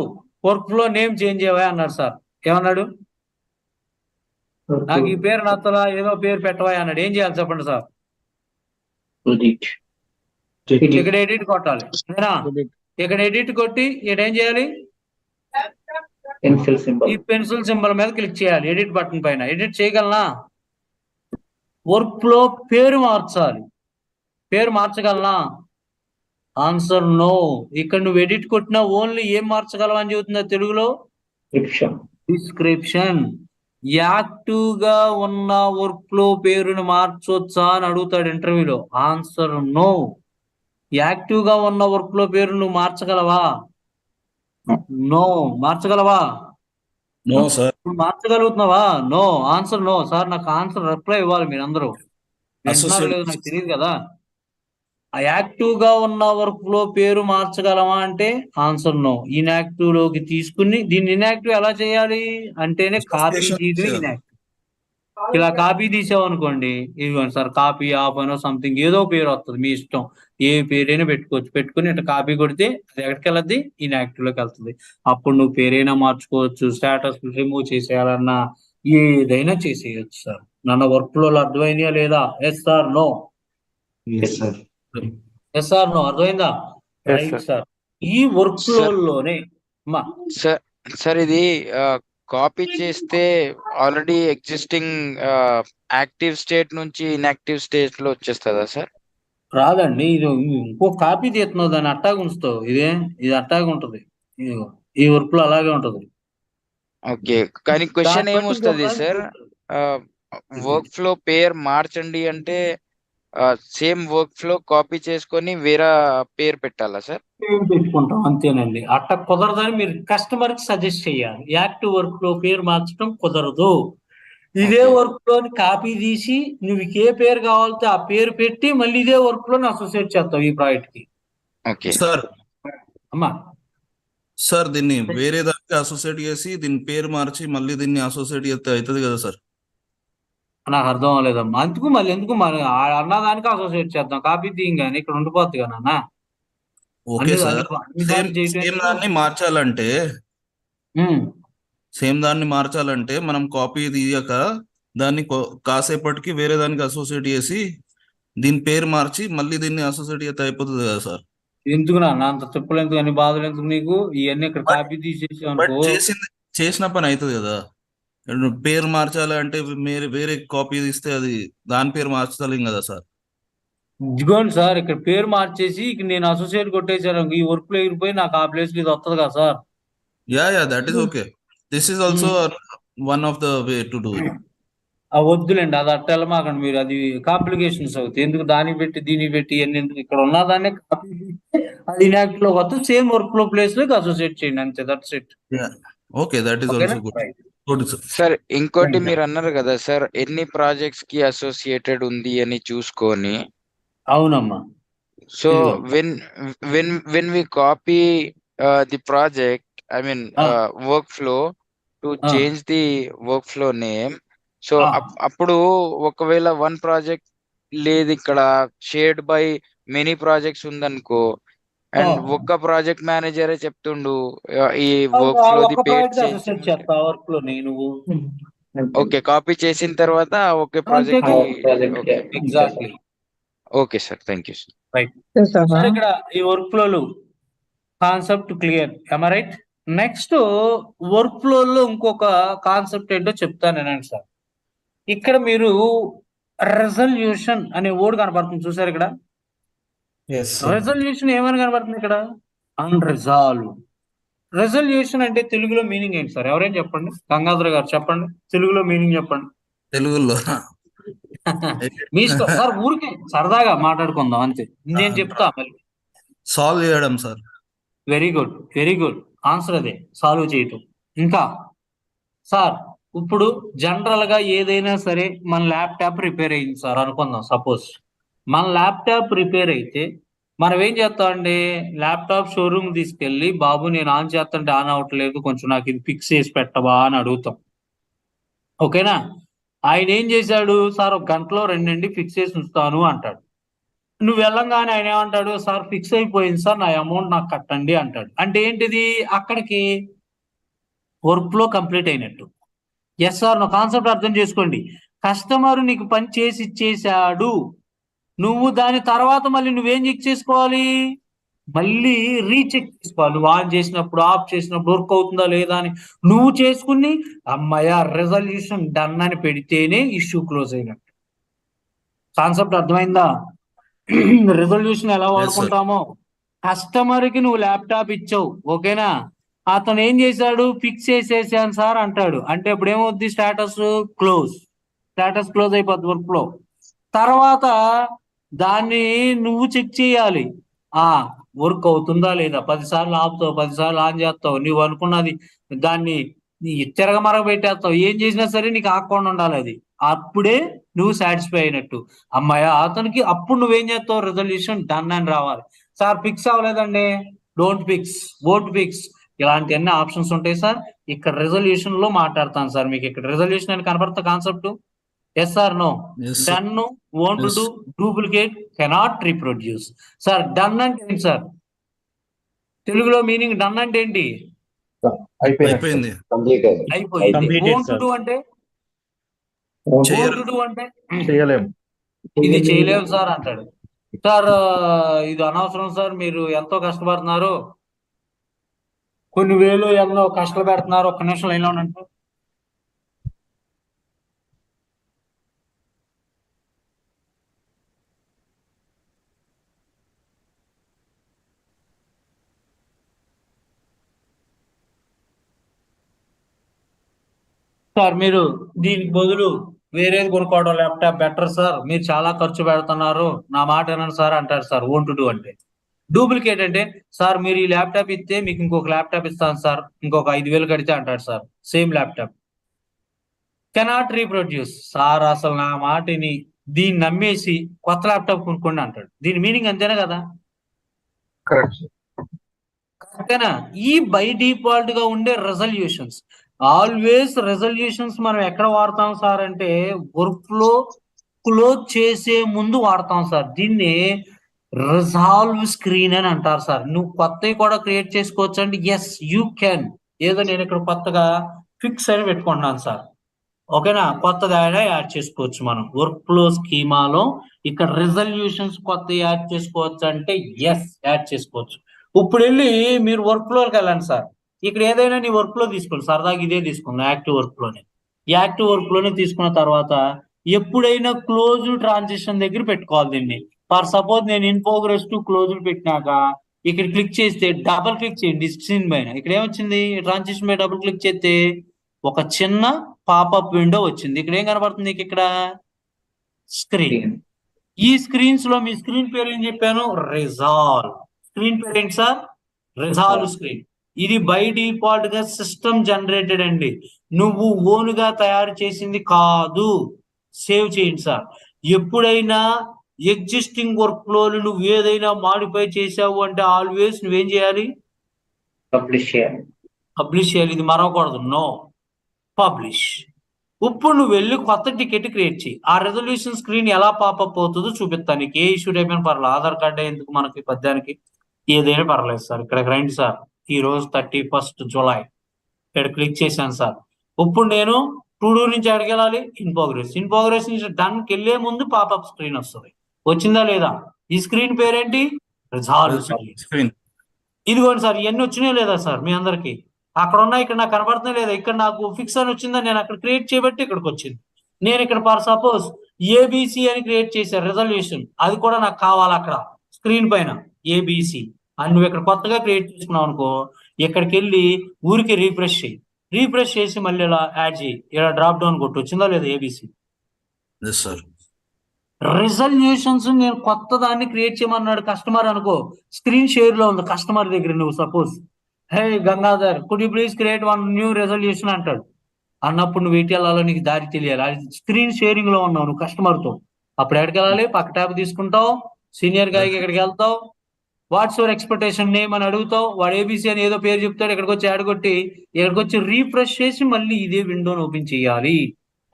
వర్క్ ఫ్లో నేమ్ చేంజ్ చేయవా అన్నాడు సార్. ఏమన్నాడు? నాకు ఈ పేరు నచ్చలా, ఏదో పేరు పెట్టవా అన్నాడు. ఏం చేయాలి చెప్పండి సార్? ఇక్కడ ఎడిట్ కొట్టాలి. ఇక్కడ ఎడిట్ కొట్టి ఇక్కడ ఏం చేయాలి? ఈ పెన్సిల్ సింబల్ మీద క్లిక్ చేయాలి ఎడిట్ బటన్ పైన. ఎడిట్ చేయగలనా? వర్క్ ఫ్లో పేరు మార్చాలి. పేరు మార్చగలనా? Answer no. ఇక్కడ నువ్వు ఎడిట్ కొట్టినా ఓన్లీ ఏం మార్చగలవు అని చెబుతుందా తెలుగులో? డిస్క్రిప్షన్. యాక్టివ్ గా ఉన్న వర్క్ ఫ్లో పేరును మార్చొచ్చా అని అడుగుతాడు ఇంటర్వ్యూలో. Answer no. యాక్టివ్ గా ఉన్న వర్క్ ఫ్లో పేరు నువ్వు మార్చగలవా? నో. మార్చగలవా? No sir. మార్చగలుగుతున్నావా? నో. Answer no. సార్ నాకు ఆన్సర్ రిప్లై ఇవ్వాలి మీరు అందరూ. వింటున్నారో లేదో నాకు తెలియదు కదా. ఆ యాక్టివ్ గా ఉన్న వర్క్ ఫ్లో పేరు మార్చగలమా అంటే ఆన్సర్ నో. ఇన్యాక్టివ్ లోకి తీసుకుని దీన్ని ఇన్యాక్టివ్ ఎలా చేయాలి అంటేనే కాపీ తీయడం ఇన్యాక్టివ్. ఇలా కాపీ తీసావు అనుకోండి, ఇదిగోండి సార్ కాపీ ఆఫ్ అనో సంథింగ్ ఏదో పేరు వస్తుంది, మీ ఇష్టం ఏ పేరైనా పెట్టుకోవచ్చు. పెట్టుకుని ఇట్లా కాపీ కొడితే అది ఎక్కడికి వెళ్ళద్ది? ఇన్యాక్టివ్ లోకి వెళ్తుంది. అప్పుడు నువ్వు పేరైనా మార్చుకోవచ్చు, స్టేటస్ రిమూవ్ చేసేయాలన్నా ఏదైనా చేసేయచ్చు సార్. నన్ను వర్క్ ఫ్లో అర్థమైందా లేదా? Yes sir no? Yes sir no? అర్థమైందా? Right sir. ఈ వర్క్ ఫ్లోలోనే సార్ ఇది కాపీ చేస్తే ఆల్రెడీ ఎగ్జిస్టింగ్ యాక్టివ్ స్టేట్ నుంచి ఇన్యాక్టివ్ స్టేట్ లో వచ్చేస్తుందా సార్? రాదండి. ఇది ఇంకో కాపీ తీస్తున్నావు, దాన్ని అట్టాగా ఉంచుతావు. ఇది అట్టాగా ఉంటది. ఈ వర్క్ లో అలాగే ఉంటది. ఓకే, కానీ క్వశ్చన్ ఏమొస్తుంది సార్? వర్క్ ఫ్లో పేరు మార్చండి అంటే సేమ్ వర్క్ ఫ్లో కాపీ చేసుకొని వేరే పేరు పెట్టాలా సార్? పెట్టుకుంటాం అంతేనండి. అట్ట కుదరదని మీరు కస్టమర్ కి సజెస్ట్ చేయాలి. యాక్టివ్ వర్క్ ఫ్లో పేరు మార్చడం కుదరదు. ఇదే వర్క్ ఫ్లోని కాపీ తీసి నువ్వు ఏ పేరు కావాలంటే ఆ పేరు పెట్టి మళ్ళీ ఇదే వర్క్ ఫ్లోని అసోసియేట్ చేస్తావు ఈ ప్రాజెక్ట్ కి. సార్ అమ్మా సార్ దీన్ని వేరే దానికి అసోసియేట్ చేసి దీని పేరు మార్చి మళ్ళీ దీన్ని అసోసియేట్ చేస్తే అవుతుంది కదా సార్? నాకు అర్థం అవ్వలేదమ్మా. అందుకు మళ్ళీ ఎందుకు మరి అన్నదానికి అసోసియేట్ చేద్దాం, కాపీ తీయం కానీ ఇక్కడ ఉండిపోద్ది కదా నాన్న. Okay sir. సేమ్ దాన్ని మార్చాలంటే మనం కాపీ తీయక దాన్ని కాసేపటికి వేరే దానికి అసోసియేట్ చేసి దీని పేరు మార్చి మళ్ళీ దీన్ని అసోసియేట్ చేస్తే అయిపోతుంది కదా సార్? ఎందుకు నాన్న అంత చెప్పులు ఎందుకు, అన్ని బాధలు ఎందుకు నీకు? ఇవన్నీ ఇక్కడ కాపీ తీసేసి అనుకో చేసిన పని అవుతుంది కదా. పేరు మార్చాలి అంటే వేరే కాపీ తీస్తే అది దాని పేరు మార్చలేం కదా సార్? ఇదిగోండి సార్, ఇక్కడ పేరు మార్చేసి ఇక్కడ నేను అసోసియేట్ కొట్టేసాను, ఈ వర్క్ లో ఎగిరిపోయి నాకు ఆ ప్లేస్ ఇది వస్తుంది కదా sir. Yeah that is okay. This is also one of the way to do it. వద్దులేండి, అది అట్ట వెళ్ళమాకండి మీరు. అది కాంప్లికేషన్స్ అవుతాయి. ఎందుకు దాన్ని పెట్టి దీన్ని పెట్టి అన్ని ఎందుకు? ఇక్కడ ఉన్నదాన్ని కాపీ తీస్తే అది ఇన్యాక్టివ్ లో వస్తుంది. సేమ్ వర్క్ ఫ్లో ప్లేస్ లోకి అసోసియేట్ చేయండి అంతే. That's it. Okay, that is also good. Sir ఇంకోటి మీరు అన్నారు కదా సార్, ఎన్ని ప్రాజెక్ట్స్ కి అసోసియేటెడ్ ఉంది అని చూసుకొని. అవునమ్మా. So when we copy the project, I mean workflow to change the workflow name, so అప్పుడు ఒకవేళ వన్ ప్రాజెక్ట్ లేదు ఇక్కడ షేర్డ్ బై మెనీ ప్రాజెక్ట్స్ ఉందనుకో, అండ్ ఒక్క ప్రాజెక్ట్ మేనేజరే చెప్తుండు ఈ వర్క్ ఫ్లో ది పేరు ఓకే, కాపీ చేసిన తర్వాత ఒకే project. Exactly. Okay sir, thank you sir. Right sir, ఇక్కడ ఈ వర్క్ ఫ్లోలు concept clear. am I right? Next work ఫ్లోలో ఇంకొక కాన్సెప్ట్ ఏంటో చెప్తాను సార్. ఇక్కడ మీరు రెజల్యూషన్ అనే వర్డ్ కనబడుతుంది చూసారు ఇక్కడ. రెజల్యూషన్ ఏమని కనబడుతుంది ఇక్కడ? అన్రిజాల్వ్. రెజల్యూషన్ అంటే తెలుగులో మీనింగ్ ఏంటి సార్? ఎవరైనా చెప్పండి. గంగాధర్ గారు చెప్పండి, తెలుగులో మీనింగ్ చెప్పండి. తెలుగులో మీ ఇష్టం సార్, ఊరికే సరదాగా మాట్లాడుకుందాం అంతే. నేను చెప్తా మళ్ళీ. సాల్వ్ చేయడం sir. Very good, very good. Answer అదే, సాల్వ్ చేయటం. ఇంకా సార్, ఇప్పుడు జనరల్ గా ఏదైనా సరే మన ల్యాప్టాప్ రిపేర్ అయింది సార్ అనుకుందాం. సపోజ్ మన ల్యాప్టాప్ రిపేర్ అయితే మనం ఏం చేస్తామండి, ల్యాప్టాప్ షోరూమ్ తీసుకెళ్ళి బాబు నేను ఆన్ చేస్తుంటే ఆన్ అవ్వట్లేదు, కొంచెం నాకు ఇది ఫిక్స్ చేసి పెట్టవా అని అడుగుతాం. ఓకేనా? ఆయన ఏం చేశాడు, సార్ ఒక గంటలో రెండండి ఫిక్స్ చేసి ఉంచుతాను అంటాడు. నువ్వు వెళ్ళంగానే ఆయన ఏమంటాడు, సార్ ఫిక్స్ అయిపోయింది సార్, నా అమౌంట్ నాకు కట్టండి అంటాడు. అంటే ఏంటిది, అక్కడికి వర్క్ ఫ్లో కంప్లీట్ అయినట్టు. ఎస్ సార్, నా కాన్సెప్ట్ అర్థం చేసుకోండి. కస్టమర్ నీకు పని చేసి ఇచ్చేసాడు, నువ్వు దాని తర్వాత మళ్ళీ నువ్వేం చెక్ చేసుకోవాలి, మళ్ళీ రీచెక్ చేసుకోవాలి. నువ్వు ఆన్ చేసినప్పుడు ఆఫ్ చేసినప్పుడు వర్క్ అవుతుందా లేదా అని నువ్వు చేసుకుని అమ్మాయ రెజల్యూషన్ డన్ అని పెడితేనే ఇష్యూ క్లోజ్ అయినట్టు. కాన్సెప్ట్ అర్థమైందా? రెజల్యూషన్ ఎలా ఎస్ సార్. వాడుకుంటామో, కస్టమర్ కి నువ్వు ల్యాప్టాప్ ఇచ్చావు, ఓకేనా, అతను ఏం చేశాడు, ఫిక్స్ చేసేసాను సార్ అంటాడు. అంటే ఇప్పుడు ఏమవుద్ది, స్టేటస్ క్లోజ్ అయిపోద్ది వర్క్ ఫ్లో. తర్వాత దాన్ని నువ్వు చెక్ చేయాలి, వర్క్ అవుతుందా లేదా. 10 సార్లు ఆపుతావు, 10 సార్లు ఆన్ చేస్తావు, నువ్వు అనుకున్నది దాన్ని తిరగమరగ పెట్టేస్తావు, ఏం చేసినా సరే నీకు ఆకుండా ఉండాలి అది. అప్పుడే నువ్వు సాటిస్ఫై అయినట్టు. అమ్మాయ అతనికి అప్పుడు నువ్వేం చేస్తావు, రెజల్యూషన్ డన్ అని రావాలి. సార్ ఫిక్స్ అవ్వలేదండి, డోంట్ ఫిక్స్, వోంట్ ఫిక్స్, ఇలాంటి అన్ని ఆప్షన్స్ ఉంటాయి సార్. ఇక్కడ రెజల్యూషన్ లో మాట్లాడతాను సార్. మీకు ఇక్కడ రెజల్యూషన్ అని కనపడతా concept. Yes or no? Yes sir. Done, won't yes. Do, duplicate, cannot reproduce. Sir done అంటే ఏంటి సార్, తెలుగులో మీనింగ్ డన్ అంటే ఏంటి, అయిపోయింది. అయిపోయింది. Completed, won't sir. డూ అంటే, చేయరు. వోంట్ డూ అంటే చేయలేము. ఇది చేయలేము సార్ అంటాడు. సార్ ఇది అనవసరం సార్, మీరు ఎంతో కష్టపడుతున్నారు, కొన్ని వేలు ఎన్నో కష్టాలు పెడుతున్నారు, ఒక్క నిమిషం లైన్లో ఉండండి. సార్ మీరు దీనికి బదులు వేరేది కొనుక్కోవడం ల్యాప్టాప్ బెటర్ సార్, మీరు చాలా ఖర్చు పెడుతున్నారు, నా మాట వినండి సార్ అంటారు సార్. వోంట్ డూ అంటే. డూప్లికేట్ అంటే, సార్ మీరు ఈ ల్యాప్టాప్ ఇస్తే మీకు ఇంకొక ల్యాప్టాప్ ఇస్తాను సార్, ఇంకొక 5,000 కడితే అంటాడు sir, same laptop. Cannot reproduce, sir అసలు నా మాటని దీన్ని నమ్మేసి కొత్త ల్యాప్టాప్ కొనుక్కోండి అంటాడు. దీని మీనింగ్ అంతేనా కదా? కరెక్ట్. కరెక్టేనా? ఈ బై డిఫాల్ట్ గా ఉండే రెజల్యూషన్స్, ఆల్వేస్ రెజల్యూషన్స్ మనం ఎక్కడ వాడతాం సార్ అంటే వర్క్ ఫ్లో క్లోజ్ చేసే ముందు వాడతాం సార్. దీన్ని రిజాల్వ్ స్క్రీన్ అని అంటారు సార్. నువ్వు కొత్తవి కూడా క్రియేట్ చేసుకోవచ్చు అంటే ఎస్ యూ కెన్. ఏదో నేను ఇక్కడ కొత్తగా ఫిక్స్ అని పెట్టుకుంటున్నాను సార్, ఓకేనా, కొత్తగా యాడ్ చేసుకోవచ్చు మనం వర్క్ ఫ్లో స్కీమాలో. ఇక్కడ రిజల్యూషన్స్ కొత్త యాడ్ చేసుకోవచ్చు అంటే ఎస్ యాడ్ చేసుకోవచ్చు. ఇప్పుడు వెళ్ళి మీరు వర్క్ ఫ్లోకి వెళ్ళండి సార్, ఇక్కడ ఏదైనా నీ వర్క్ ఫ్లో తీసుకోండి, సరదాగా ఇదే తీసుకుందాం, యాక్టివ్ వర్క్ ఫ్లోనే. యాక్టివ్ వర్క్ ఫ్లోనే తీసుకున్న తర్వాత ఎప్పుడైనా క్లోజ్ ట్రాన్సిషన్ దగ్గర పెట్టుకోవాలి దీన్ని. ఫర్ సపోజ్ నేను ఇన్ఫోగ్రెస్ టు క్లోజ్ పెట్టినాక ఇక్కడ క్లిక్ చేస్తే, డబుల్ క్లిక్ చేయండి స్క్రీన్ పైన, ఇక్కడ ఏమొచ్చింది, ట్రాన్సిషన్ పై డబుల్ క్లిక్ చేస్తే ఒక చిన్న పాపప్ విండో వచ్చింది. ఇక్కడ ఏం కనబడుతుంది, ఇక్కడ స్క్రీన్. ఈ స్క్రీన్స్ లో మీ స్క్రీన్ పేరు ఏం చెప్పాను, రిజాల్వ్. స్క్రీన్ పేరు ఏంటి సార్, రిజాల్వ్ స్క్రీన్. ఇది బై డిఫాల్ట్ గా సిస్టమ్ జనరేటెడ్ అండి, నువ్వు ఓన్ గా తయారు చేసింది కాదు. సేవ్ చేయండి సార్. ఎప్పుడైనా ఎగ్జిస్టింగ్ వర్క్ ఫ్లోలు నువ్వు ఏదైనా మాడిఫై చేసావు అంటే ఆల్వేస్ నువ్వేం చేయాలి, పబ్లిష్ చేయాలి. ఇది మరవకూడదు, నో పబ్లిష్. ఇప్పుడు నువ్వు వెళ్ళి కొత్త టికెట్ క్రియేట్ చేయి. ఆ రెజల్యూషన్ స్క్రీన్ ఎలా పాపప్ అవుతుందో చూపిస్తాను నీకు. ఏ ఇష్యూ టైప్ అయినా పర్లేదు, ఆధార్ కార్డే ఎందుకు మనకి పద్యానికి, ఏదైనా పర్లేదు సార్. ఇక్కడికి రండి సార్, ఈ రోజు 31 జూలై, ఇక్కడ క్లిక్ చేశాను సార్. ఇప్పుడు నేను టు డూ నుంచి అడిగెళ్ళాలి, ఇన్ ప్రోగ్రెస్ నుంచి డన్కి వెళ్ళే ముందు పాపప్ స్క్రీన్ వస్తుంది. వచ్చిందా లేదా? ఈ స్క్రీన్ పేరేంటి, రిజాల్వ్ స్క్రీన్. ఇదిగోండి సార్, ఇవన్నీ వచ్చినాయి లేదా సార్ మీ అందరికి? అక్కడ ఉన్నాయి, ఇక్కడ నాకు కనబడుతున్నాయి లేదా? ఇక్కడ నాకు ఫిక్స్ అని వచ్చిందా, నేను అక్కడ క్రియేట్ చేయబట్టి ఇక్కడికి వచ్చింది. నేను ఇక్కడ ఫర్ సపోజ్ ఏబిసి అని క్రియేట్ చేశాను రెజల్యూషన్, అది కూడా నాకు కావాలి అక్కడ స్క్రీన్ పైన ఏబిసి అని. నువ్వు ఇక్కడ కొత్తగా క్రియేట్ చేసుకున్నావు అనుకో, ఇక్కడికి వెళ్ళి ఊరికి రీఫ్రెష్ చేసి మళ్ళీ ఇలా యాడ్ చేయి, ఇలా డ్రాప్ డౌన్ కొట్టు, వచ్చిందా లేదా ఏబిసి. రిజల్యూషన్స్ నేను కొత్త దాన్ని క్రియేట్ చేయమన్నాడు కస్టమర్ అనుకో, స్క్రీన్ షేర్ లో ఉంది కస్టమర్ దగ్గర. నువ్వు suppose hey Gangadhar could you please create one new resolution అంటాడు. అన్నప్పుడు నువ్వు ఎటు వెళ్ళాలో నీకు దారి తెలియాలి. అది స్క్రీన్ షేరింగ్ లో ఉన్నావు నువ్వు కస్టమర్ తో. అప్పుడు ఎక్కడికి వెళ్ళాలి, పక్క ట్యాబ్ తీసుకుంటావు, సీనియర్ గారికి ఎక్కడికి వెళ్తావు, వాట్స్ యువర్ ఎక్స్పెక్టేషన్ నేమ్ అని అడుగుతావు, వాడు ఏబీసీ అని ఏదో పేరు చెప్తాడు, ఇక్కడికి వచ్చి యాడ్ కొట్టి ఇక్కడికి వచ్చి రీఫ్రెష్ చేసి మళ్ళీ ఇదే విండోని ఓపెన్ చేయాలి.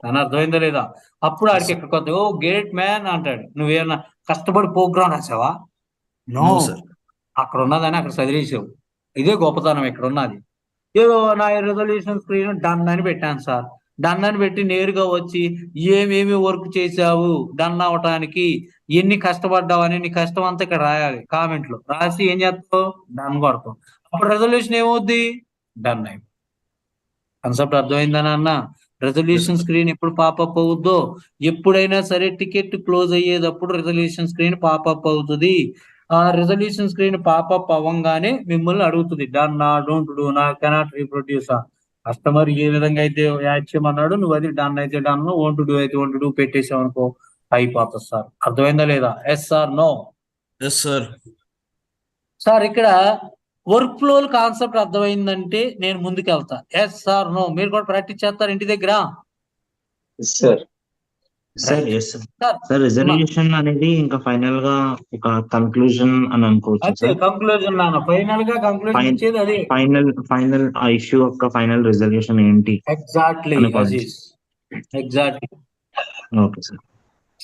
అని అర్థమైందా లేదా? అప్పుడు ఎస్ ఆడికి సార్. ఎక్కడికి వద్దు, ఓ గ్రేట్ మ్యాన్ అంటాడు. నువ్వేమన్నా కష్టపడి ప్రోగ్రామ్ రాసావా? No, no sir. అక్కడ ఉన్నదని అక్కడ చదివేసావు. ఇదే గొప్పతనం ఇక్కడ ఉన్నది. ఏదో నా రెజల్యూషన్ స్క్రీన్ డన్ అని పెట్టాను సార్. డన్ అని పెట్టి నేరుగా వచ్చి ఏమేమి వర్క్ చేసావు డన్ అవటానికి, ఎన్ని కష్టపడ్డావు అని నీ కష్టం అంతా ఇక్కడ రాయాలి. కామెంట్ లో రాసి ఏం చేస్తావు? డన్ కొడతావు. అప్పుడు రెజల్యూషన్ ఏమవుద్ది? డన్ అయి. కాన్సెప్ట్ అర్థమైందని అన్న. Yes resolution sir. స్క్రీన్ ఎప్పుడు పాపప్ అవుద్దో, ఎప్పుడైనా సరే టికెట్ క్లోజ్ అయ్యేటప్పుడు రెజల్యూషన్ స్క్రీన్ పాపప్ అవుతుంది. ఆ రెజల్యూషన్ స్క్రీన్ పాపప్ అవ్వంగానే మిమ్మల్ని అడుగుతుంది డన్ నా, డోంట్ డూ నా, కెనాట్ రీప్రొడ్యూస్. కస్టమర్ ఏ విధంగా అయితే యాడ్ చేయమన్నాడు నువ్వు అది డన్ అయితే డన్, ఓంట్ డూ అయితే ఓంట్ డూ పెట్టేసావు అనుకో అయిపోతుంది సార్. అర్థమైందా లేదా? Yes sir, no yes sir. Sir. ఇక్కడ వర్క్ ఫ్లో కాన్సెప్ట్ అర్థమైందంటే నేను ముందుకు వెళ్తా. Yes sir, no. మీరు కూడా ప్రాక్టీస్ చేస్తారు ఇంటి దగ్గర? Sir right yes sir. Sir. Sir resolution అనేది ఇంకా ఫైనల్ గా ఒక కన్క్లూజన్ అని అనుకోవచ్చు అంతే సార్. కంక్లూజన్ నాన్న, ఫైనల్ గా కంక్లూజన్ ఇచ్చేది అదే. ఫైనల్ ఆ ఇష్యూ యొక్క ఫైనల్ రిజల్యూషన్ ఏంటి ఎగ్జాక్ట్లీ అనే point. Aziz, exactly okay sir.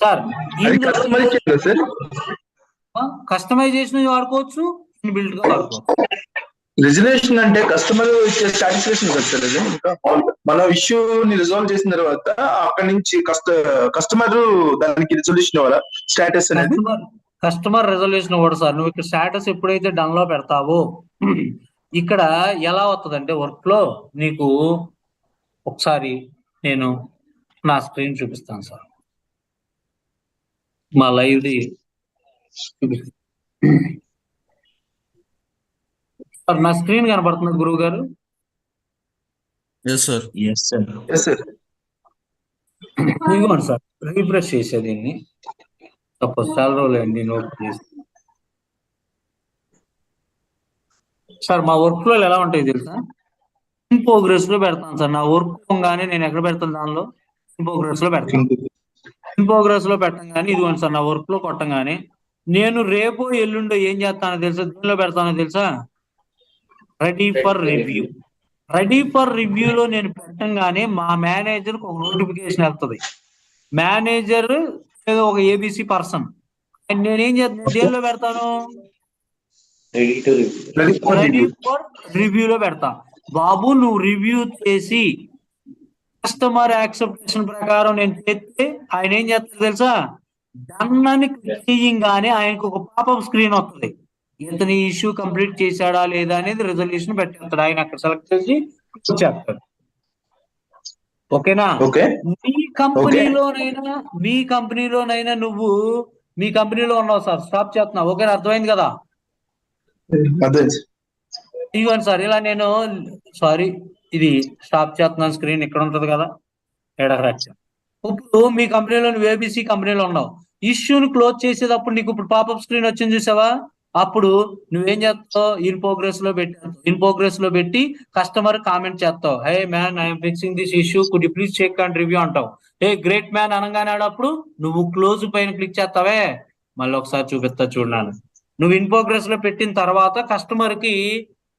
Sir. అది కస్టమైజ్ చేయాలి సార్. కస్టమైజేషన్ వాడుకోవచ్చు, బిల్డ్ గా వాడుకోవచ్చు. రిజల్యూషన్ అంటే కస్టమర్ ఇచ్చే సాటిస్ఫాక్షన్ కదా సార్. అది ఇంకా మన ఇష్యూ ని రిజాల్వ్ చేసిన తర్వాత అక్కడి నుంచి కస్టమర్ దానికి రిజల్యూషన్ ఇవ్వాలా స్టేటస్ అనేది. కస్టమర్ రెజల్యూషన్ ఇవ్వడు సార్. నువ్వు ఇక్కడ స్టేటస్ ఎప్పుడైతే డన్ లో పెడతావో ఇక్కడ ఎలా వస్తుందంటే వర్క్ లో నీకు ఒకసారి నేను నా స్క్రీన్ చూపిస్తాను సార్. మా లైవ్ ది చూపిస్తాను సార్. నా స్క్రీన్ కనబడుతుంది గురువు గారు? Yes sir. Yes sir. Yes sir. ఇదిగోండి సార్, రీఫ్రెష్ చేసే దీన్ని. సపోజ్ చాలా రోజులు అండి నేను ఓపెన్ చేసి. సార్ మా వర్క్ ఫ్లో ఎలా ఉంటాయి తెలుసా? ఇన్ ప్రోగ్రెస్ లో పెడతాను సార్. నా వర్క్ పోగానే నేను ఎక్కడ పెడతాను? దానిలో ఇన్ ప్రోగ్రెస్ లో పెడతాను. ఇన్ ప్రోగ్రెస్ లో పెట్టంగానే ఇదిగోండి సార్, నా వర్క్ లో కొట్టంగానే నేను రేపు ఎల్లుండో ఏం చేస్తానో తెలుసా? దీనిలో పెడతానో తెలుసా? Ready for review. Ready for రివ్యూలో నేను పెట్టంగానే మా మేనేజర్ ఒక నోటిఫికేషన్ వెళ్తుంది. మేనేజర్ ఏదో ఒక ఏబిసి పర్సన్, నేనేం చేస్తాను? దేనిలో పెడతాను? రెడీ ఫర్ రివ్యూలో పెడతా. బాబు నువ్వు రివ్యూ చేసి కస్టమర్ యాక్సెప్టేషన్ ప్రకారం నేను చేస్తే ఆయన ఏం చేస్తాడు తెలుసా? డన్ అని క్లిక్ చేయగానే ఆయనకు ఒక పాపప్ స్క్రీన్ వస్తుంది. ఇతని ఇష్యూ కంప్లీట్ చేశాడా లేదా అనేది రిజల్యూషన్ పెట్టేస్తాడు. ఆయన అక్కడ సెలెక్ట్ చేసి చేస్తాడు. ఓకేనా? ఓకే. మీ కంపెనీలోనైనా నువ్వు మీ కంపెనీలో ఉన్నావు సార్, స్టాప్ చేస్తున్నావు. ఓకేనా? అర్థమైంది కదా? అదే ఇవ్వండి సార్. ఇలా నేను సారీ ఇది స్టాప్ చేస్తున్నాను. స్క్రీన్ ఇక్కడ ఉంటది కదా, ఇప్పుడు మీ కంపెనీలో నువ్వు ఏబిసి కంపెనీలో ఉన్నావు. ఇష్యూని క్లోజ్ చేసేటప్పుడు నీకు ఇప్పుడు పాపప్ స్క్రీన్ వచ్చింది చూసావా? అప్పుడు నువ్వేం చేస్తావు? ఇన్ ప్రోగ్రెస్ లో పెట్టావు. ఇన్ ప్రోగ్రెస్ లో పెట్టి కస్టమర్ కామెంట్ చేస్తావు. Hey man, I'm fixing this issue, could you please check and review అంటావు. ఏ గ్రేట్ మ్యాన్ అనగానే అప్పుడు నువ్వు క్లోజ్ పైన క్లిక్ చేస్తావే. మళ్ళీ ఒకసారి చూపిస్తా చూడన్నాను. నువ్వు ఇన్ ప్రోగ్రెస్ లో పెట్టిన తర్వాత కస్టమర్ కి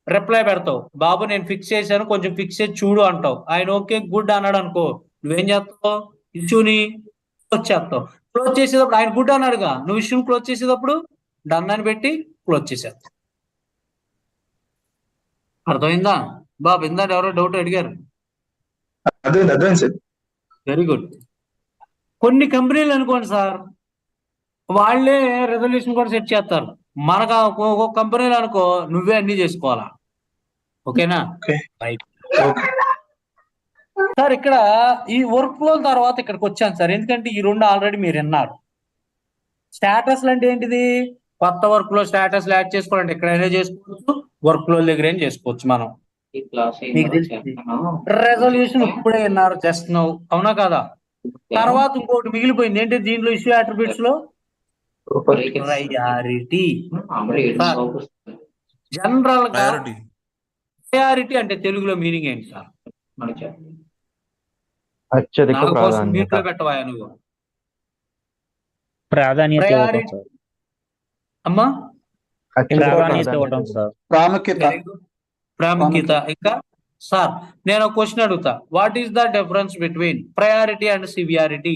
రిప్లై పెడతావు. బాబు నేను ఫిక్స్ చేశాను, కొంచెం ఫిక్స్ చేసి చూడు అంటావు. ఆయన ఓకే గుడ్ అన్నాడు అనుకో, నువ్వేం చేస్తావు? ఇష్యూని క్లోజ్ చేస్తావు. క్లోజ్ చేసేటప్పుడు ఆయన గుడ్ అన్నాడుగా, నువ్వు ఇష్యూని క్లోజ్ చేసేటప్పుడు డన్ అని పెట్టి క్లోజ్ చేసేస్తావు. అర్థమైందా బాబు? ఇందా ఎవరో డౌట్ అడిగారు. అదే సార్. Very good. కొన్ని కంపెనీలు అనుకోండి సార్, వాళ్ళే రెజల్యూషన్ కూడా సెట్ చేస్తారు. మనకు ఒక్కొక్క కంపెనీలు అనుకో నువ్వే అన్ని చేసుకోవాలా. ఓకేనా? Right sir. ఇక్కడ ఈ వర్క్ ఫ్లో తర్వాత ఇక్కడికి వచ్చాను సార్, ఎందుకంటే ఈ రెండు ఆల్రెడీ మీరు విన్నారు. స్టేటస్ అంటే ఏంటిది? కొత్త వర్క్ లో స్టేటస్ యాడ్ చేసుకోవాలంటే ఎక్కడైనా చేసుకోవచ్చు, వర్క్ ఫ్లో దగ్గర ఏం చేసుకోవచ్చు మనం. మీకు తెలిసింది రెజల్యూషన్ ఇప్పుడే విన్నారు జస్ట్ నౌ, అవునా కదా? తర్వాత ఇంకోటి మిగిలిపోయింది ఏంటి దీంట్లో ఇష్యూ అట్రిబ్యూట్స్ లో? ప్రయారిటీ. జనరల్ గా ప్రయారిటీ అంటే తెలుగులో మీనింగ్ ఏంటి సార్? అత్యధిక నాకు కోసం ప్రాధాన్యత. మీట్లో పెట్టవా నువ్వు? ప్రాధాన్యత ప్రయారిటీ అమ్మా ప్రాధాన్యత ఇవ్వడం సార్. ప్రాముఖ్యత. Very good. ప్రాముఖ్యత. ఇంకా సార్ నేను ఒక క్వశ్చన్ అడుగుతా. What is the difference between priority and severity?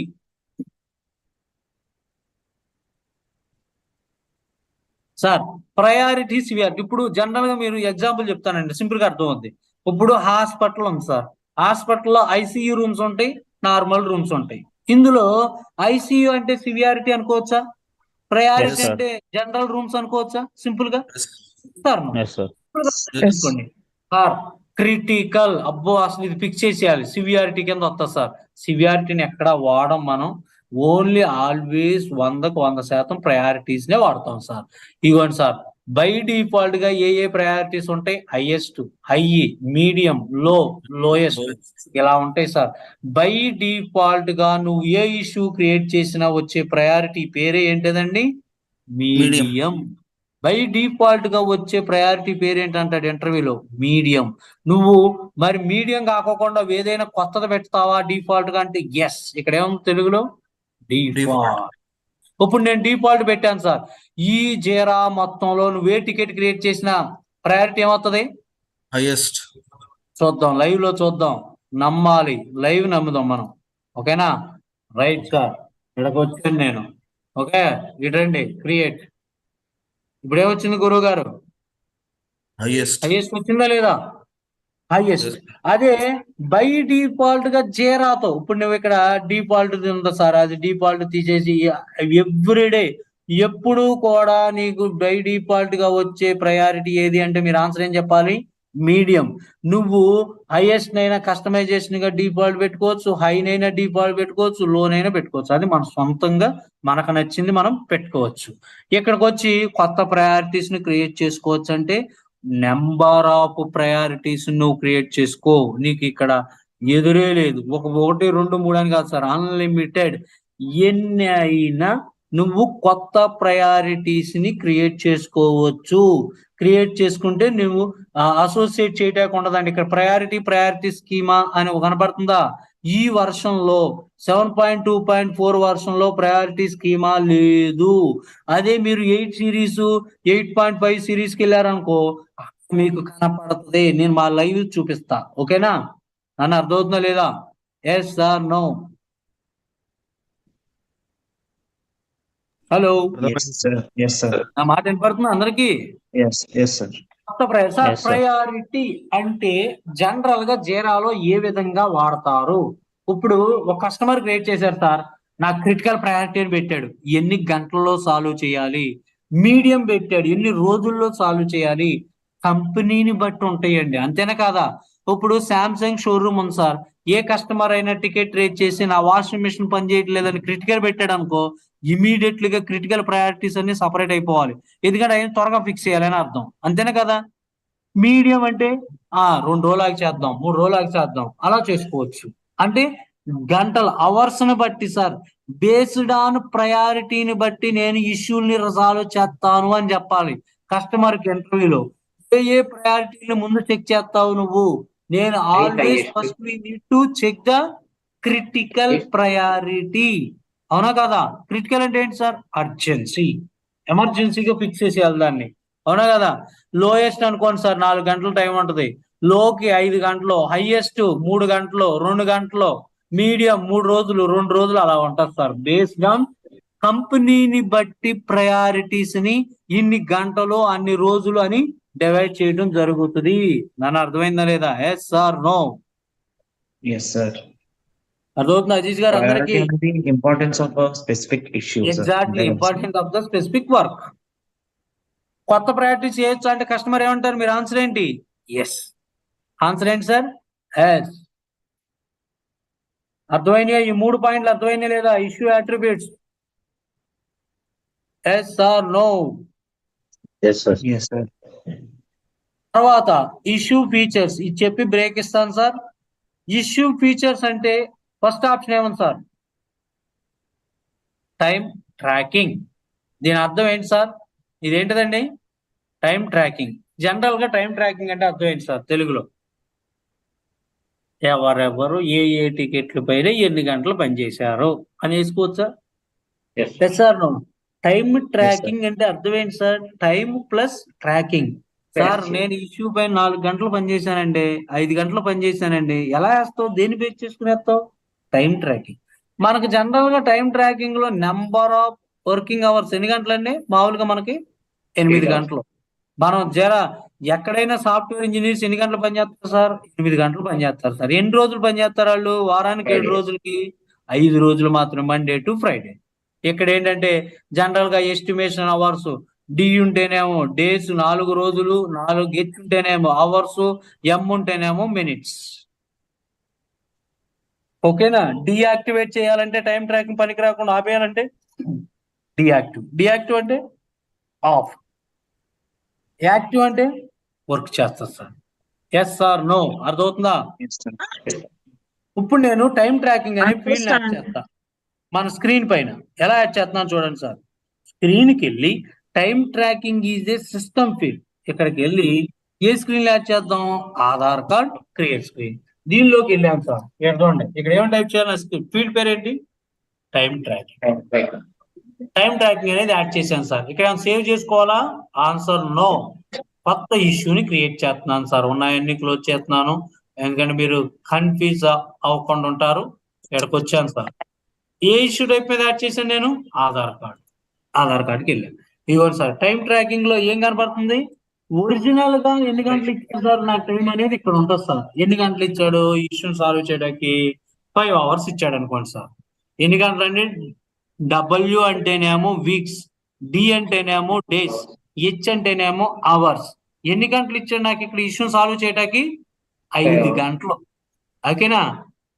Sir priority severity ఇప్పుడు జనరల్ గా మీరు ఎగ్జాంపుల్ చెప్తానండి, సింపుల్ గా అర్థం అవుద్ది. ఇప్పుడు హాస్పిటల్ ఉంది సార్, హాస్పిటల్లో ఐసీయూ రూమ్స్ ఉంటాయి, నార్మల్ రూమ్స్ ఉంటాయి. ఇందులో ఐసీయూ అంటే సివియారిటీ అనుకోవచ్చా, ప్రయారిటీ అంటే జనరల్ రూమ్స్ అనుకోవచ్చా? సింపుల్ గా సార్ తీసుకోండి సార్. క్రిటికల్, అబ్బో అసలు ఇది ఫిక్స్ చేసేయాలి, సివియారిటీ కింద వస్తుంది సార్. సివియారిటీని ఎక్కడ వాడం మనం, ఓన్లీ ఆల్వేస్ 100% ప్రయారిటీస్ నే వాడతాం సార్. ఇవ్వండి సార్, బై డిఫాల్ట్ గా ఏ ప్రయారిటీస్ ఉంటాయి? హైయెస్ట్, హై, మీడియం, లో, లోయెస్ట్ ఇలా ఉంటాయి సార్. బై డిఫాల్ట్ గా నువ్వు ఏ ఇష్యూ క్రియేట్ చేసినా వచ్చే ప్రయారిటీ పేరే ఏంటిదండి? మీడియం. బై డిఫాల్ట్ గా వచ్చే ప్రయారిటీ పేరేంటంటాడు ఇంటర్వ్యూలో? మీడియం. నువ్వు మరి మీడియం కాకోకుండా ఏదైనా కొత్తది పెడతావా డిఫాల్ట్ గా అంటే? ఎస్. ఇక్కడ ఏముంది తెలుగులో? డిఫాల్ట్. ఇప్పుడు నేను డిఫాల్ట్ పెట్టాను సార్. ఈ జీరా మొత్తంలో నువ్వే టికెట్ క్రియేట్ చేసిన ప్రయారిటీ ఏమవుతుంది? హైయెస్ట్. చూద్దాం, లైవ్ లో చూద్దాం, నమ్మాలి, లైవ్ నమ్ముదాం మనం. ఓకేనా? రైట్ సార్, ఇక్కడికి వచ్చాను నేను. ఓకే, ఇటండి క్రియేట్. ఇప్పుడు ఏమొచ్చింది గురువు గారు? హైయెస్ట్. హైయెస్ట్ వచ్చిందా లేదా? హైయెస్ట్. అదే బై డిఫాల్ట్ గా జీరాతో, ఇప్పుడు నువ్వు ఇక్కడ డిఫాల్ట్ ఉందా సార్, అది డిఫాల్ట్ తీసేసి ఎవ్రీడే ఎప్పుడు కూడా నీకు బై డిఫాల్ట్ గా వచ్చే ప్రయారిటీ ఏది అంటే మీరు ఆన్సర్ ఏం చెప్పాలి? మీడియం. నువ్వు హైయెస్ట్ నైనా కస్టమైజేషన్ గా డిఫాల్ట్ పెట్టుకోవచ్చు, హై నైనా డిఫాల్ట్ పెట్టుకోవచ్చు, లో నైనా పెట్టుకోవచ్చు. అది మన సొంతంగా మనకు నచ్చింది మనం పెట్టుకోవచ్చు. ఇక్కడికి వచ్చి కొత్త ప్రయారిటీస్ ని క్రియేట్ చేసుకోవచ్చు. అంటే నెంబర్ ఆఫ్ ప్రయారిటీస్ నువ్వు క్రియేట్ చేసుకో, నీకు ఇక్కడ ఎదురే లేదు. 1, 2, 3 అని కాదు సార్, అన్లిమిటెడ్. ఎన్ని అయినా నువ్వు కొత్త ప్రయారిటీస్ ని క్రియేట్ చేసుకోవచ్చు. క్రియేట్ చేసుకుంటే నువ్వు అసోసియేట్ చేయడానికి ఉండదండి. ఇక్కడ ప్రయారిటీ స్కీమా అని కనపడుతుందా? ఈ వర్షంలో 7.2.4 వర్షంలో ప్రయారిటీ స్కీమా లేదు. అదే మీరు 8 సిరీస్ 8.5 సిరీస్ కి వెళ్ళారనుకో మీకు కనపడుతుంది. నేను మా లైవ్ చూపిస్తా. ఓకేనా? నన్ను అర్థమవుతుందా లేదా? Yes sir, no? హలో, నా మాట వినపడుతుందా అందరికి? ప్రయారిటీ అంటే జనరల్ గా జీరాలో ఏ విధంగా వాడతారు? ఇప్పుడు ఒక కస్టమర్ క్రియేట్ చేశారు సార్, నాకు క్రిటికల్ ప్రయారిటీ అని పెట్టాడు, ఎన్ని గంటల్లో సాల్వ్ చేయాలి. మీడియం పెట్టాడు, ఎన్ని రోజుల్లో సాల్వ్ చేయాలి. కంపెనీని బట్టి ఉంటాయండి, అంతేనా కాదా? ఇప్పుడు శాంసంగ్ షోరూమ్ ఉంది సార్, ఏ కస్టమర్ అయినా టికెట్ రేట్ చేసి నా వాషింగ్ మిషన్ పని చేయట్లేదని క్రిటికల్ పెట్టాడు అనుకో, ఇమీడియట్లీ గా క్రిటికల్ ప్రయారిటీస్ అన్ని సపరేట్ అయిపోవాలి. ఎందుకంటే ఆయన త్వరగా ఫిక్స్ చేయాలని అర్థం, అంతేనా కదా? మీడియం అంటే 2 రోజులకి చేద్దాం, 3 రోజులకి చేద్దాం, అలా చేసుకోవచ్చు. అంటే గంటల అవర్స్ ని బట్టి సార్, బేస్డ్ ఆన్ ప్రయారిటీని బట్టి నేను ఇష్యూని సాల్వ్ చేస్తాను అని చెప్పాలి కస్టమర్ కి ఇంటర్వ్యూలో. ఏ ప్రయారిటీని ముందు చెక్ చేస్తావు నువ్వు? నేను always first we need to check the critical priority. అవునా కదా? క్రిటికల్ అంటే ఏంటి సార్? అర్జెన్సీ, ఎమర్జెన్సీగా ఫిక్స్ చేసేయాలి దాన్ని. అవునా కదా? లోయెస్ట్ అనుకోండి సార్, 4 గంటలు టైం ఉంటుంది, లోకి 5 గంటలు, హైయెస్ట్ 3 గంటలు, 2 గంటలు, మీడియం 3 రోజులు, 2 రోజులు అలా ఉంటుంది సార్. బేస్డ్ ఆన్ కంపెనీని బట్టి ప్రయారిటీస్ ని ఇన్ని గంటలు అన్ని రోజులు అని డివైడ్ చేయడం జరుగుతుంది. నన్ను అర్థమైందా లేదా? Yes sir, no? Yes sir. అర్థమవుతుంది అజీజ్ గారు అందరికి? Importance of specific issue. Exactly, importance of the specific work. కొత్త ప్రయారిటీ చేయొచ్చు అంటే కస్టమర్ ఏమంటారు? మీరు ఆన్సర్ ఏంటి? ఎస్. ఆన్సర్ ఏంటి సార్? ఎస్. అర్థమైనాయా? ఈ 3 పాయింట్లు అర్థమైనా లేదా? Issue attributes. Yes sir, no? తర్వాత ఇష్యూ ఫీచర్స్ ఇది చెప్పి బ్రేక్ ఇస్తాను సార్. ఇష్యూ ఫీచర్స్ అంటే ఫస్ట్ ఆప్షన్ ఏమన్నా సార్? Time tracking. దీని అర్థం ఏంటి సార్? ఇదేంటిదండి? Time tracking. జనరల్ గా టైం ట్రాకింగ్ అంటే అర్థం ఏంటి సార్ తెలుగులో? ఎవరెవరు ఏ టికెట్లు పైన ఎన్ని గంటలు పనిచేశారు అని వేసుకోవచ్చా? Yes sir, no? Time tracking అంటే అర్థం ఏంటి sir? Time plus tracking. Sir నేను ఇష్యూ పైన 4 గంటలు పనిచేశానండి, 5 గంటలు పనిచేశానండి, ఎలా వేస్తావు? దేని బేస్ చేసుకుని వేస్తావు? Time tracking. మనకు జనరల్ గా టైం ట్రాకింగ్ లో నెంబర్ ఆఫ్ వర్కింగ్ అవర్స్ ఎన్ని గంటలండి? మామూలుగా మనకి 8 గంటలు. మనం ఎక్కడైనా సాఫ్ట్వేర్ ఇంజనీర్స్ ఎన్ని గంటలు పనిచేస్తారు సార్? 8 గంటలు పనిచేస్తారు సార్. ఎన్ని రోజులు పనిచేస్తారు వాళ్ళు? వారానికి 7 రోజులకి 5 రోజులు మాత్రం, మండే టు ఫ్రైడే. ఇక్కడ ఏంటంటే జనరల్ గా ఎస్టిమేషన్ అవర్స్ డి ఉంటేనేమో డేస్ 4 రోజులు, 4 హెచ్ ఉంటేనేమో అవర్స్, ఎం ఉంటేనేమో మినిట్స్. ఓకేనా? డియాక్టివేట్ చేయాలంటే టైం ట్రాకింగ్ పనికి రాకుండా ఆపేయాలంటే డియాక్టివ్. డియాక్టివ్ అంటే ఆఫ్, యాక్టివ్ అంటే వర్క్ చేస్తారు సార్. Yes sir no? అర్థమవుతుందా? ఇప్పుడు నేను టైం ట్రాకింగ్ అనే ఫీల్డ్ యాడ్ చేస్తా మన స్క్రీన్ పైన. ఎలా యాడ్ చేస్తున్నాను చూడండి సార్. స్క్రీన్కి వెళ్ళి time tracking is a system field. ఇక్కడికి వెళ్ళి ఏ స్క్రీన్ యాడ్ చేద్దాం? Aadhaar card create screen. దీనిలోకి వెళ్ళాం సార్. ఇక్కడ చూడండి, ఇక్కడ ఏమైనా టైప్ చేయాలి? ఫీల్డ్ పేరు ఏంటి? Time tracking. టైం ట్రాకింగ్ అనేది యాడ్ చేశాను సార్. ఇక్కడ ఏమైనా సేవ్ చేసుకోవాలా? Answer no. కొత్త ఇష్యూని క్రియేట్ చేస్తున్నాను సార్. ఉన్నాయన్నీ క్లోజ్ చేస్తున్నాను, ఎందుకంటే మీరు కన్ఫ్యూజ్ అవ్వకుండా ఉంటారు. ఇక్కడికి వచ్చాను సార్. ఏ ఇష్యూ టైప్ మీద యాడ్ చేశాను నేను? ఆధార్ కార్డ్. ఆధార్ కార్డ్కి వెళ్ళాను. ఇవ్వండి సార్. టైం ట్రాకింగ్ లో ఏం కనపడుతుంది? ఒరిజినల్ గా ఎన్ని గంటలు ఇచ్చారు సార్ నాకు టైం అనేది ఇక్కడ ఉంటుంది సార్. ఎన్ని గంటలు ఇచ్చాడు? ఇష్యూని సాల్వ్ చేయడానికి 5 hours ఇచ్చాడు అనుకోండి సార్. ఎన్ని గంటలు అండి? డబ్ల్యూ అంటేనేమో వీక్స్, డి అంటేనేమో డేస్, హెచ్ అంటేనేమో అవర్స్. ఎన్ని గంటలు ఇచ్చాడు నాకు ఇక్కడ ఇష్యూని సాల్వ్ చేయడానికి? 5 గంటలు. ఓకేనా?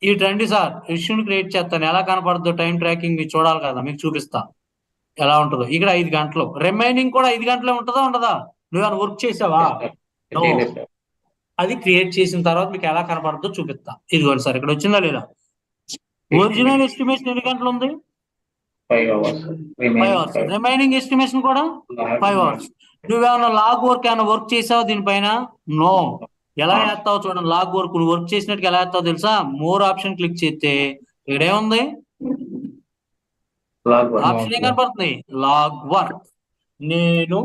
ఈ రండి సార్, ఇష్యూని క్రియేట్ చేస్తాను. ఎలా కనపడుతుందో టైం ట్రాకింగ్ మీరు చూడాలి కదా, మీకు చూపిస్తా ఎలా ఉంటుందో. ఇక్కడ 5 గంటలు, రిమైనింగ్ కూడా 5 గంటలే ఉంటుందా ఉండదా? నువ్వేమైనా వర్క్ చేసావా? అది క్రియేట్ చేసిన తర్వాత మీకు ఎలా కనపడుతుందో చూపిస్తా. ఇదిగోండి సార్, ఇక్కడ వచ్చిందా లేదా? ఒరిజినల్ ఎస్టిమేషన్ ఎన్ని గంటలు ఉంది? 5 hours. 5 hours. రిమైనింగ్ ఎస్టిమేషన్ కూడా 5 hours. నువ్వేమైనా లాగ్ వర్క్ ఏమైనా వర్క్ చేసావా దీనిపైన? నో. ఎలా చేస్తావు చూడండి. లాగ్ వర్క్ నువ్వు వర్క్ చేసినట్టుగా ఎలా చేస్తావు తెలుసా? మోర్ ఆప్షన్ క్లిక్ చేస్తే ఇక్కడ ఏముంది? ఆప్షన్ ఏం కనపడుతుంది? Log work. నేను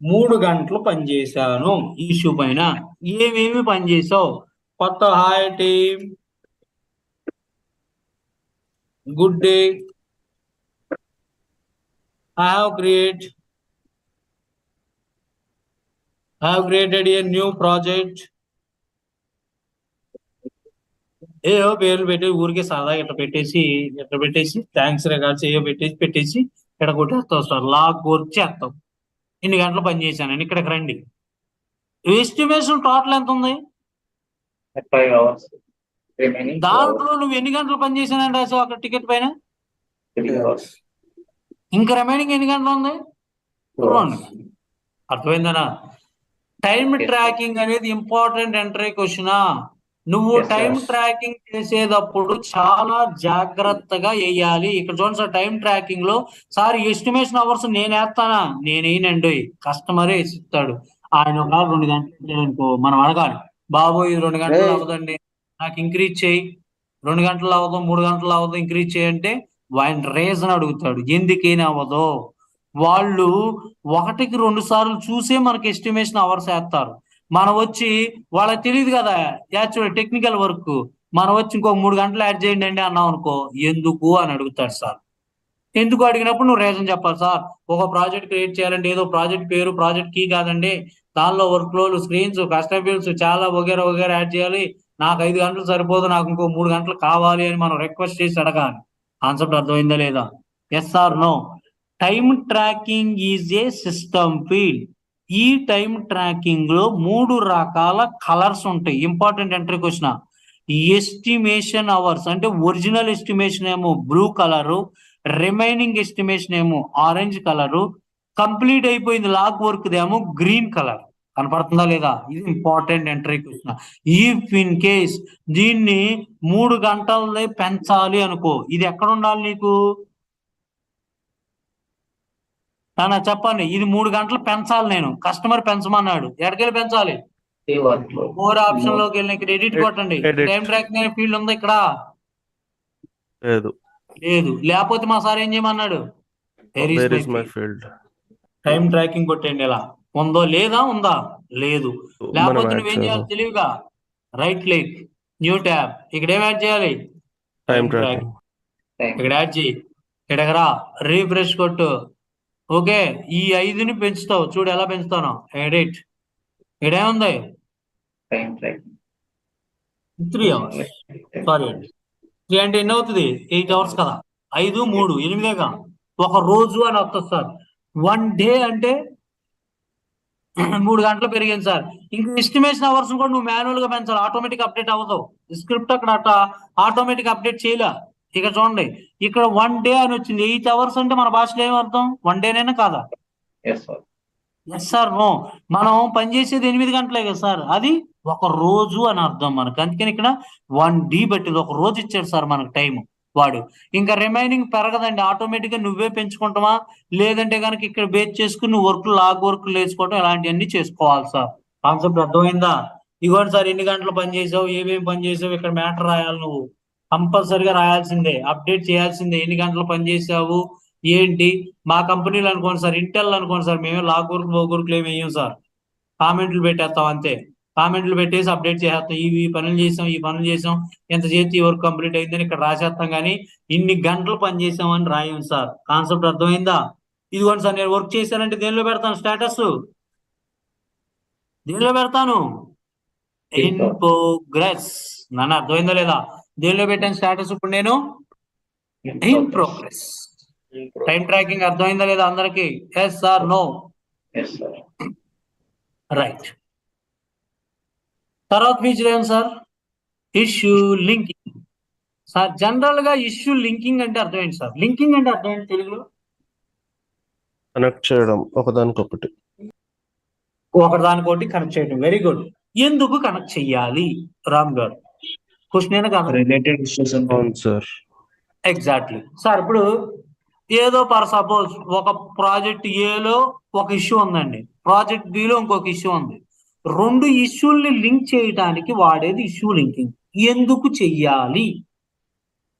3 గంటలు పనిచేశాను ఇష్యూ పైన. ఏమేమి పనిచేసావు? కొత్త hi team, good day, I have created a new project. ఏయో పేర్లు పెట్టి ఊరికే సరదాగా ఇట్లా పెట్టేసి థ్యాంక్స్ రికార్డ్స్ ఏయో పెట్టేసి ఇక్కడ కొట్టేస్తావు సార్. లాగ్ వర్క్ చేస్తావు. ఇన్ని గంటలు పనిచేశాను. ఇక్కడికి రండి. ఎస్టిమేషన్ టోటల్ ఎంత ఉంది? 5 hours. Remaining 2 దాంట్లో hours. నువ్వు ఎన్ని గంటలు పనిచేశానని రాసావు అక్కడ టికెట్ పైన? 3 hours. ఇంకా రిమైనింగ్ ఎన్ని గంటలు ఉంది? 2 గంటలు. అర్థమైందనా? టైం ట్రాకింగ్ అనేది ఇంపార్టెంట్ ఎంట్రీ క్వశ్చన్. నువ్వు టైం ట్రాకింగ్ చేసేటప్పుడు చాలా జాగ్రత్తగా వేయాలి. ఇక్కడ చూడండి సార్, టైం ట్రాకింగ్ లో సార్ ఎస్టిమేషన్ అవర్స్ నేను వేస్తానా? నేనేనండి, కస్టమరే ఇస్తాడు. ఆయన ఒక 2 గంటలు అనుకో, మనం అడగాలి, బాబు ఇది 2 గంటలు అవ్వదండి, నాకు ఇంక్రీజ్ చేయి. 2 గంటలు అవ్వదు, 3 గంటలు అవ్వదు, ఇంక్రీజ్ చేయంటే ఆయన రీజన్ అడుగుతాడు, ఎందుకేనా అవ్వదు. వాళ్ళు 1కి 2 సార్లు చూసే మనకి ఎస్టిమేషన్ అవర్స్ వేస్తారు. మనం వచ్చి వాళ్ళకి తెలియదు కదా యాక్చువల్ టెక్నికల్ వర్క్, మనం వచ్చి ఇంకో 3 గంటలు యాడ్ చేయండి అండి అన్నాం అనుకో, ఎందుకు అని అడుగుతాడు సార్. ఎందుకు అడిగినప్పుడు నువ్వు రీజన్ చెప్పాలి. సార్ ఒక ప్రాజెక్ట్ క్రియేట్ చేయాలంటే ఏదో ప్రాజెక్ట్ పేరు, ప్రాజెక్ట్ కీ కాదండి, దానిలో వర్క్ ఫ్లోలు, స్క్రీన్స్, కస్టమర్స్ చాలా వగేరా యాడ్ చేయాలి, నాకు 5 గంటలు సరిపోదు, నాకు ఇంకో 3 గంటలు కావాలి అని మనం రిక్వెస్ట్ చేసి అడగాలి. కాన్సెప్ట్ అర్థమైందా లేదా? Yes or no? Time tracking is a system field. ఈ టైం ట్రాకింగ్ లో 3 రకాల కలర్స్ ఉంటాయి. Important entry question. Estimation hours అంటే ఒరిజినల్ ఎస్టిమేషన్ ఏమో బ్లూ కలరు, రిమైనింగ్ ఎస్టిమేషన్ ఏమో ఆరెంజ్ కలరు, కంప్లీట్ అయిపోయింది లాగ్ వర్క్ దేమో గ్రీన్ కలర్. కనపడుతుందా లేదా? ఇది important entry question. If in case దీన్ని 3 గంటలే పెంచాలి అనుకో, ఇది ఎక్కడ ఉండాలి నీకు? నాన్న చెప్పండి, ఇది 3 గంటలు పెంచాలి, నేను కస్టమర్ పెంచమన్నాడు, ఎక్కడికెళ్ళి పెంచాలి? మోర్ ఆప్షన్ లోకి వెళ్ళి ఇక్కడ ఎడిట్ కొట్టండి. టైం ట్రాకింగ్ అనే ఫీల్డ్ ఉందా ఇక్కడ? లేదు. లేకపోతే మా సార్ ఏం చేయమన్నాడు? Where is my field. Time tracking కొట్టండి. ఇలా ఉందో లేదా, ఉందా లేదు, మనం లేకపోతే యాడ్ నువ్వేం చేయాలి చేయాలి తెలివిగా, రైట్ క్లిక్, న్యూ ట్యాబ్, ఇక్కడ ఏం యాడ్ చేయాలి, టైం ట్రాక్, ట్రాకింగ్. ఇక్కడ యాడ్ చేయి, ఇక్కడికి రా, రీఫ్రెష్ కొట్టు. ఓకే, ఈ 5ని పెంచుతావు, చూడు ఎలా పెంచుతాను, ఎడిట్, ఇక్కడ ఏముంది, Time tracking. 3 hours, సారీ అండి, 3 అంటే ఎన్ని అవుతుంది, 8 hours కదా, 5, 3, 8గా, ఒక రోజు అని వస్తుంది సార్. 1 డే అంటే 3 గంటలు పెరిగింది సార్. ఇంక ఎస్టిమేషన్ అవర్స్ కూడా నువ్వు మాన్యువల్ గా పెంచాలి, ఆటోమేటిక్ అప్డేట్ అవ్వదు. స్క్రిప్ట్ అక్కడ ఆటోమేటిక్ అప్డేట్ చేయలే. ఇక చూడండి, ఇక్కడ 1 డే అని వచ్చింది, 8 hours అంటే మన భాషలో ఏం అర్థం, 1 డేనైనా కాదా? Yes, sir. Yes sir, no. మనం పనిచేసేది 8 గంటలే కదా సార్, అది ఒక రోజు అని అర్థం మనకు. అందుకని ఇక్కడ 1 డే పెట్టింది, ఒక రోజు ఇచ్చాడు సార్ మనకు టైం వాడు. ఇంకా రిమైనింగ్ పెరగదండి, ఆటోమేటిక్ గా నువ్వే పెంచుకుంటావా, లేదంటే కనుక ఇక్కడ బేస్ చేసుకుని నువ్వు లాగ్ వర్క్లు వేసుకోవటం, ఇలాంటివన్నీ చేసుకోవాలి సార్. కాన్సెప్ట్ అర్థమైందా? ఇదిగోండి సార్, ఎన్ని గంటలు పని చేసావు, ఏమేమి పని చేసావు, ఇక్కడ మ్యాటర్ రాయాలి, నువ్వు కంపల్సరిగా రాయాల్సిందే, అప్డేట్ చేయాల్సిందే, ఎన్ని గంటలు పని చేసావు ఏంటి. మా కంపెనీలు అనుకోండి సార్, ఇంటెల్ అనుకోండి సార్, మేమే లాగ్ వర్క్ బోగ్ వర్క్లు ఏమి వేయం సార్, కామెంట్లు పెట్టేస్తాం అంతే. కామెంట్లు పెట్టేసి అప్డేట్ చేసేస్తాం, ఈ పనులు చేసాం, ఈ పనులు చేసాం, ఎంత చేతి వర్క్ కంప్లీట్ అయిందని ఇక్కడ రాసేస్తాం, కానీ ఇన్ని గంటలు పని చేసామని రాయం సార్. కాన్సెప్ట్ అర్థమైందా? ఇదిగోండి సార్, నేను వర్క్ చేశానంటే దేనిలో పెడతాను, స్టేటస్ దేనిలో పెడతాను, ఇన్ ప్రోగ్రెస్. నన్ను అర్థమైందా లేదా, దేనిలో పెట్టాను స్టేటస్ ఇప్పుడు నేను, ఇన్ ప్రోగ్రెస్. టైం ట్రాకింగ్ అర్థమైందా లేదా అందరికి? Yes sir, no? Yes, sir. Right. తర్వాత ఫీచర్ ఏం sir, issue linking. Sir general గా ఇష్యూ లింకింగ్ అంటే అర్థం ఏంటి సార్, లింకింగ్ అంటే అర్థం ఏంటి తెలుగులో? కనెక్ట్ చేయడం ఒకదానికొకటి. ఒకదానికోటి కనెక్ట్ చేయడం. Very good. ఎందుకు కనెక్ట్ చెయ్యాలి రామ్ గారు? క్వశ్చన్ కాదు, రిలేటెడ్ ఇష్యూస్. అవును సార్. Exactly sir. ఇప్పుడు ఏదో ఫర్ సపోజ్ ఒక ప్రాజెక్ట్ ఏలో ఒక ఇష్యూ ఉందండి, ప్రాజెక్ట్ బిలో ఇంకొక ఇష్యూ ఉంది. 2 ఇష్యూల్ని లింక్ చేయడానికి వాడేది ఇష్యూ లింకింగ్. ఎందుకు చెయ్యాలి?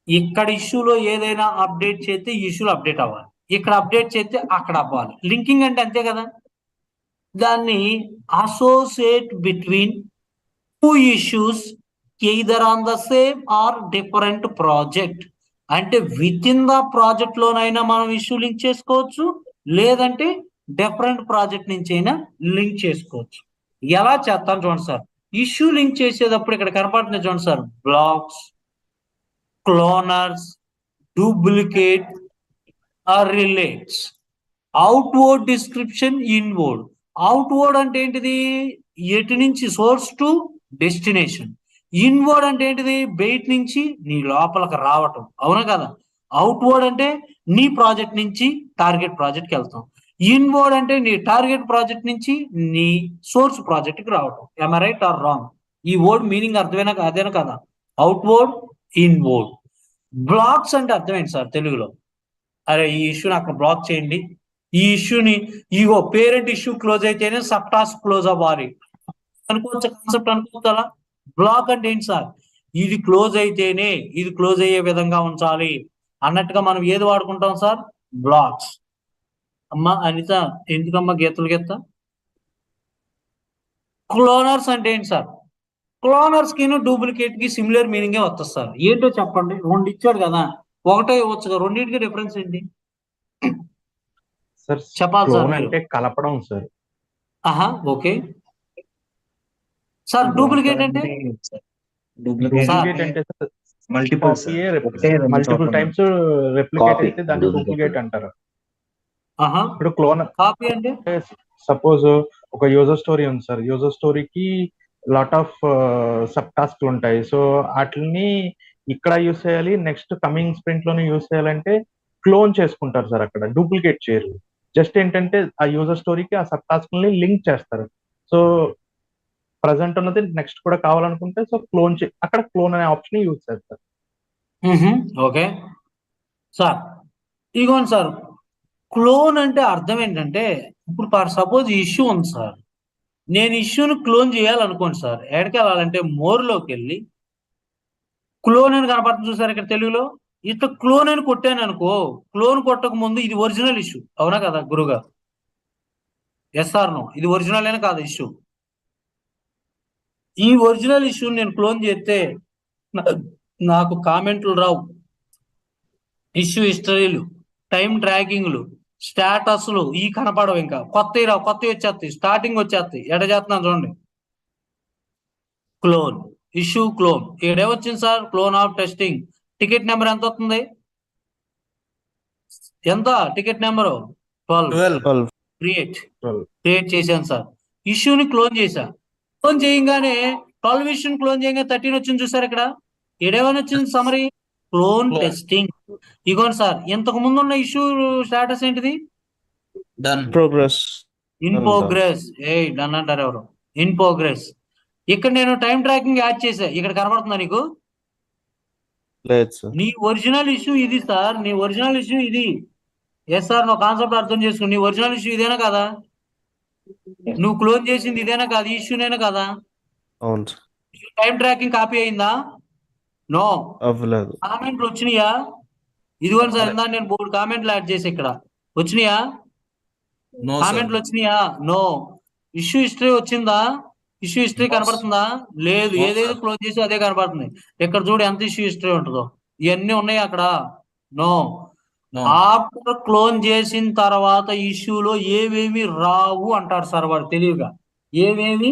ఇక్కడ ఇష్యూలో ఏదైనా అప్డేట్ చేస్తే ఇష్యూలో అప్డేట్ అవ్వాలి, ఇక్కడ అప్డేట్ చేస్తే అక్కడ అవ్వాలి. లింకింగ్ అంటే అంతే కదా. దాన్ని associate between 2 issues either on the same or different project. అంటే విత్ ఇన్ ద ప్రాజెక్ట్ లోనైనా మనం ఇష్యూ లింక్ చేసుకోవచ్చు, లేదంటే డిఫరెంట్ ప్రాజెక్ట్ నుంచి అయినా లింక్ చేసుకోవచ్చు. ఎలా చేస్తాను చూడండి సార్. ఇష్యూ లింక్ చేసేటప్పుడు ఇక్కడ కనపడుతుంది చూడండి sir, blocks, cloners, duplicate or relates, outward description, inward. Outward అంటే ఏంటిది, ఎటు నుంచి సోర్స్ టు డెస్టినేషన్. ఇన్వర్డ్ అంటే ఏంటిది, బయట నుంచి నీ లోపలికి రావటం, అవునా కదా. అవుట్వర్డ్ అంటే నీ ప్రాజెక్ట్ నుంచి టార్గెట్ ప్రాజెక్ట్కి వెళ్తాం. ఇన్వర్డ్ అంటే నీ టార్గెట్ ప్రాజెక్ట్ నుంచి నీ సోర్స్ ప్రాజెక్ట్కి రావటం. am I right or wrong? ఈ వర్డ్ మీనింగ్ అర్థమైనా అదేనా కదా, అవుట్వర్డ్, ఇన్వర్డ్. బ్లాక్స్ అంటే అర్థమైంది సార్ తెలుగులో, అరే ఈ ఇష్యూని అక్కడ బ్లాక్ చేయండి, ఈ ఇష్యూని ఇగో పేరెంట్ ఇష్యూ క్లోజ్ అయితేనే సబ్ టాస్క్ క్లోజ్ అవ్వాలి అనుకోవచ్చు, కాన్సెప్ట్ అనుకోవచ్చా? బ్లాక్ అంటే ఏంటి సార్, ఇది క్లోజ్ అయితేనే ఇది క్లోజ్ అయ్యే విధంగా ఉంచాలి అన్నట్టుగా మనం ఏది వాడుకుంటాం సార్, బ్లాక్స్. అమ్మ అనిత ఎందుకమ్మా గీతలు గీత. క్లోనర్స్ అంటే ఏంటి సార్, క్లోనర్స్ కి డూప్లికేట్ కి సిమిలర్ మీనింగే వస్తుంది సార్. ఏంటో చెప్పండి, 2 ఇచ్చాడు కదా, ఒకటే ఇవ్వచ్చు కదా, రెండింటికి డిఫరెన్స్ ఏంటి సార్? చెప్పాలి సార్. అంటే కలపడం సార్. ఆహా, ఓకే సార్. డూప్లికేట్ అంటే మల్టిపుల్ టైమ్స్ రెప్లికేట్ అయితే దాన్ని డూప్లికేట్ అంటారు. ఇప్పుడు క్లోనర్ కాపీ అంటే సపోజ్ ఒక యూజర్ స్టోరీ ఉంది సార్, యూజర్ స్టోరీకి లాట్ ఆఫ్ సబ్ టాస్క్లు ఉంటాయి. సో వాటిని ఇక్కడ యూస్ చేయాలి, నెక్స్ట్ కమింగ్ స్ప్రింట్ లోనే యూస్ చేయాలంటే క్లోన్ చేసుకుంటారు సార్, అక్కడ డూప్లికేట్ చేయరు. జస్ట్ ఏంటంటే ఆ యూజర్ స్టోరీకి ఆ సబ్ టాస్క్ ని లింక్ చేస్తారు. సో ప్రజెంట్ ఉన్నది నెక్స్ట్ కూడా కావాలనుకుంటే సో క్లోన్ అక్కడ క్లోన్ అనే ఆప్షన్ యూజ్ చేస్తారు. Okay sir. ఇగోండి సార్, క్లోన్ అంటే అర్థం ఏంటంటే, ఇప్పుడు ఫర్ సపోజ్ ఇష్యూ ఉంది సార్, నేను ఇష్యూని క్లోన్ చేయాలనుకోండి సార్, ఎక్కడికి వెళ్ళాలంటే మోర్లోకి వెళ్ళి క్లోన్ అని కనపడుతుంది చూసారు ఇక్కడ తెలుగులో, ఇట్లా క్లోన్ అని కొట్టాను అనుకో, క్లోన్ కొట్టక ముందు ఇది ఒరిజినల్ ఇష్యూ, అవునా కదా గురుగారు? Yes or no? ఇది ఒరిజినల్ అయినా కాదు ఇష్యూ. ఈ ఒరిజినల్ ఇష్యూ నేను క్లోన్ చేస్తే నాకు కామెంట్లు రావు, ఇష్యూ హిస్టరీలు, టైం ట్రాకింగ్లు, స్టేటస్లు ఈ కనపడవు, ఇంకా కొత్తవి రావు, కొత్తవి వచ్చేస్తాయి, స్టార్టింగ్ వచ్చేస్తాయి. ఎడ చేస్తున్నాను చూడండి, క్లోన్ ఇష్యూ క్లోన్. ఏడేమొచ్చింది sir? Clone of testing. Ticket number ఎంత వస్తుంది? ఎంత టికెట్ నెంబరు? 12. క్రియేట్ చేశాను సార్. ఇష్యూని క్లోన్ చేశా. క్లోన్ చేయగానే 12 ఇష్యూని క్లోన్ చేయగానే 13 వచ్చింది చూసారు ఇక్కడ. ఏడేమని వచ్చింది సమరీ? Clone testing. ఇగోండి సార్, ఇంతకు ముందు ఉన్న ఇష్యూ స్టేటస్ ఏంటిది? ప్రోగ్రెస్. In progress. డన్ అంటారు ఎవరు? In progress. ఇక్కడ నేను టైం ట్రాకింగ్ యాడ్ చేసా, ఇక్కడ కనబడుతుందా నీకు? లేదు సార్. నీ ఒరిజినల్ ఇష్యూ ఇది సార్, నీ ఒరిజినల్ ఇష్యూ ఇది. ఎస్ సార్, నువ్వు కాన్సెప్ట్ అర్థం చేసుకో. నీ ఒరిజినల్ ఇష్యూ ఇదేనా కదా? నువ్వు క్లోన్ చేసింది ఇదేనా కాదు? ఈ ఇష్యూనేనా కదా? అవును సార్. టైం ట్రాకింగ్ కాపీ అయిందా? నో. అవ్వలేదు. కామెంట్లు వచ్చినాయా? ఇదిగోండి సార్, ఇందా నేను 3 కామెంట్లు యాడ్ చేసి ఇక్కడ వచ్చినాయా? కామెంట్లు వచ్చినాయా? నో. ఇష్యూ హిస్టరీ వచ్చిందా? ఇష్యూ హిస్టరీ కనబడుతుందా? లేదు. ఏదైతే క్లోజ్ చేసి అదే కనబడుతుంది. ఇక్కడ చూడు ఎంత ఇష్యూ హిస్టరీ ఉంటుందో. ఇవన్నీ ఉన్నాయి అక్కడ. నో. ఆఫ్టర్ క్లోన్ చేసిన తర్వాత ఇష్యూలో ఏవేమి రావు అంటాడు సార్ వాడు తెలివిగా. ఏవేమి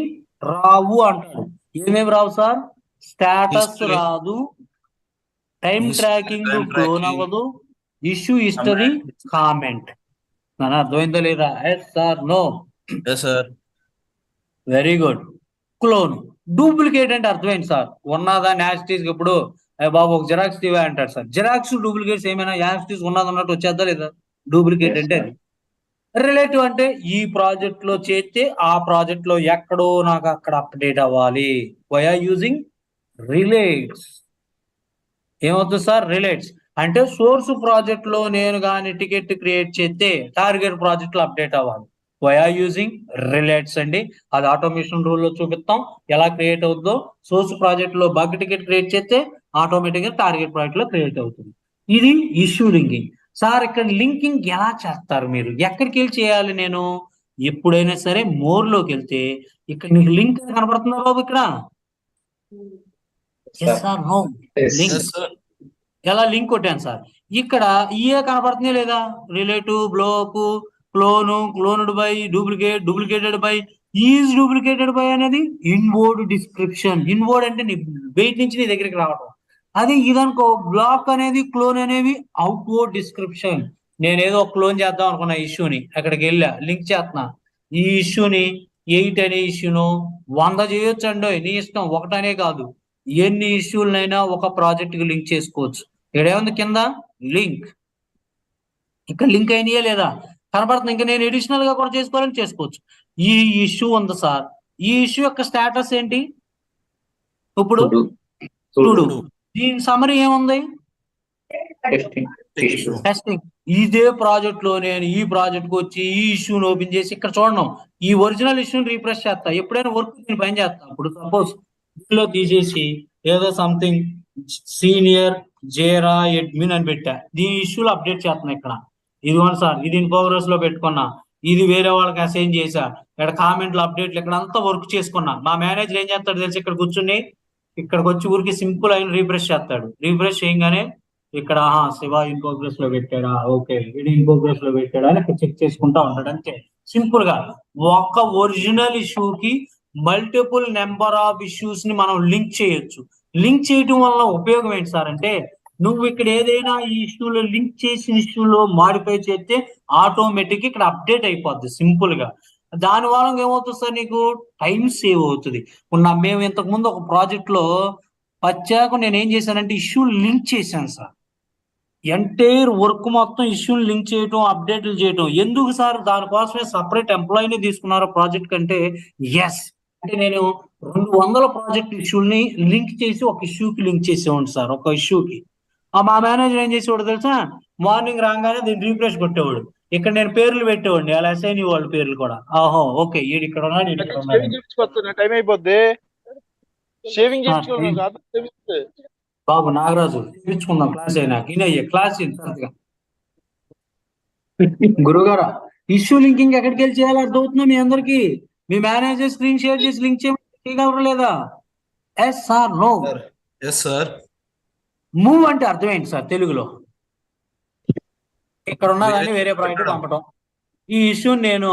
రావు అంటాడు. ఏమేమి రావు సార్? స్టేటస్ రాదు, టైం ట్రాకింగ్ క్లోన్ అవ్వదు, ఇష్యూ హిస్టరీ, కామెంట్. అర్థమైందా లేదా? Yes sir, no? Very good. Clone. Duplicate అంటే అర్థమైంది సార్. ఉన్నదా యాస్టీస్ ఇప్పుడు బాబు ఒక జిరాక్స్ తీవా అంటాడు సార్. జిరాక్స్ డూప్లికేట్స్ ఏమైనా యాస్టీస్ ఉన్నది అన్నట్టు వచ్చేద్దా లేదా? డూప్లికేట్ అంటే అది. రిలేటివ్ అంటే ఈ ప్రాజెక్ట్ లో చేస్తే ఆ ప్రాజెక్ట్ లో ఎక్కడో నాకు అక్కడ అప్డేట్ అవ్వాలి. Why are using relates. ఏమవుతుంది సార్? రిలేట్స్ అంటే సోర్స్ ప్రాజెక్ట్ లో నేను కానీ టికెట్ క్రియేట్ చేస్తే టార్గెట్ ప్రాజెక్ట్ లో అప్డేట్ అవ్వాలి. వై ఆర్ యూజింగ్ రిలేట్స్ అండి. అది ఆటోమేషన్ రూల్ లో చూపిస్తాం ఎలా క్రియేట్ అవుతుందో. సోర్స్ ప్రాజెక్ట్ లో బగ్ టికెట్ క్రియేట్ చేస్తే ఆటోమేటిక్ గా టార్గెట్ ప్రాజెక్ట్ లో క్రియేట్ అవుతుంది. ఇది ఇష్యూ లింకింగ్. సార్ ఇక్కడ లింకింగ్ ఎలా చేస్తారు మీరు? ఎక్కడికి వెళ్ళి చేయాలి నేను? ఎప్పుడైనా సరే మోర్ లోకి వెళ్తే ఇక్కడ నీకు లింక్ కనబడుతుందా బాబు? ఇక్కడ లింక్ ఎలా లింక్ కొట్టాను సార్. ఇక్కడ ఇయే కనబడుతుంది లేదా? Relative, block, క్లోను, cloned by, duplicate, duplicated by, is duplicated by అనేది ఇన్వర్డ్ డిస్క్రిప్షన్. ఇన్వర్డ్ అంటే నీ బయట నుంచి నీ దగ్గరికి రావడం. అది ఇదనుకో బ్లాక్ అనేది, క్లోన్ అనేవి అవుట్వర్డ్ డిస్క్రిప్షన్. నేను ఏదో క్లోన్ చేద్దాం అనుకున్నా ఇష్యూని, అక్కడికి వెళ్ళా లింక్ చేస్తున్నా. ఈ ఇష్యూని 8 అనే ఇష్యూను 100 చేయొచ్చు అండి, నీ ఇష్టం. ఒకటనే కాదు, ఎన్ని ఇష్యూలనైనా ఒక ప్రాజెక్ట్ కి లింక్ చేసుకోవచ్చు. ఏముంది కింద? లింక్. ఇక్కడ లింక్ అయినాయా లేదా కనబడుతుంది. ఇంకా నేను ఎడిషనల్ గా కూడా చేసుకోవాలని చేసుకోవచ్చు. ఈ ఇష్యూ ఉంది సార్. ఈ ఇష్యూ యొక్క స్టేటస్ ఏంటి? ఇప్పుడు చూడు, దీని సమరీ ఏముంది? టెస్టింగ్. ఇదే ప్రాజెక్ట్ లో నేను ఈ ప్రాజెక్ట్ కు వచ్చి ఈ ఇష్యూని ఓపెన్ చేసి ఇక్కడ చూడడం, ఈ ఒరిజినల్ ఇష్యూని రీఫ్రెష్ చేస్తా. ఎప్పుడైనా వర్క్ నేను పని చేస్తా. ఇప్పుడు సపోజ్ దీనిలో తీసేసి ఏదో సంథింగ్ సీనియర్ జేరా అడ్మిన్ అని పెట్టా. దీని ఇష్యూలో అప్డేట్ చేస్తున్నా. ఇక్కడ ఇదిగోండి సార్, ఇది ఇన్ ప్రోగ్రెస్ లో పెట్టుకున్నా. ఇది వేరే వాళ్ళకి అసైన్ చేశా. ఇక్కడ కామెంట్లు, అప్డేట్లు, ఇక్కడ అంతా వర్క్ చేసుకున్నా. మా మేనేజర్ ఏం చేస్తాడు తెలిసి? ఇక్కడ కూర్చుని ఇక్కడికి వచ్చి ఊరికి సింపుల్ అయిన రీఫ్రెష్ చేస్తాడు. రీఫ్రెష్ చేయగానే ఇక్కడ శివ ఇన్ ప్రోగ్రెస్ లో పెట్టాడా, ఓకే ఇది ఇన్ ప్రోగ్రెస్ లో పెట్టాడా అని ఇక్కడ చెక్ చేసుకుంటా ఉంటాడు. అంతే సింపుల్ గా. ఒక ఒరిజినల్ ఇష్యూకి మల్టిపుల్ నెంబర్ ఆఫ్ ఇష్యూస్ ని మనం లింక్ చేయొచ్చు. లింక్ చేయడం వల్ల ఉపయోగం ఏంటి సార్ అంటే, నువ్వు ఇక్కడ ఏదైనా ఈ ఇష్యూలో లింక్ చేసిన ఇష్యూలో మాడిఫై చేస్తే ఆటోమేటిక్ ఇక్కడ అప్డేట్ అయిపోద్ది సింపుల్ గా. దాని వల్ల ఏమవుతుంది సార్? నీకు టైం సేవ్ అవుతుంది. మేము ఇంతకు ముందు ఒక ప్రాజెక్ట్ లో వచ్చాక నేను ఏం చేశానంటే ఇష్యూ లింక్ చేశాను సార్. ఎంటైర్ వర్క్ మొత్తం ఇష్యూని లింక్ చేయటం, అప్డేట్లు చేయటం. ఎందుకు సార్? దానికోసమే సపరేట్ ఎంప్లాయీని తీసుకున్నారు ప్రాజెక్ట్ కంటే. ఎస్ అంటే నేను 200 ప్రాజెక్ట్ ఇష్యూని లింక్ చేసి ఒక ఇష్యూకి లింక్ చేసేవాడు సార్. ఒక ఇష్యూకి మా మేనేజర్ ఏం చేసేవాడు తెలుసా? మార్నింగ్ రాగానే దీన్ని రీఫ్రెష్ కొట్టేవాడు. ఇక్కడ నేను పేర్లు పెట్టేవాడిని, అలా అసైన్ వాళ్ళ పేర్లు కూడా. ఆహో ఓకే ఈడు ఇక్కడ ఉన్నాడు, ఈడు ఇక్కడ ఉన్నాడు. టైం అయిపోద్ది. షేవింగ్ బాబు నాగరాజు పిలుచుకుందాం క్లాస్ అయినా ఇనయ్యే క్లాస్ ఇంతగా గురుగారు ఇష్యూ లింకింగ్ ఎక్కడికి వెళ్ళి చేయాలి అర్థమవుతుందా మీ అందరికి? మీ మేనేజర్ స్క్రీన్ షేర్ చేసి లింక్ చేయగలరు లేదా? Yes sir no? Yes sir. Move అంటే అర్థం ఏంటి సార్ తెలుగులో? ఇక్కడ ఉన్నదాన్ని వేరే ప్రాజెక్ట్ పంపడం. ఈ ఇష్యూ నేను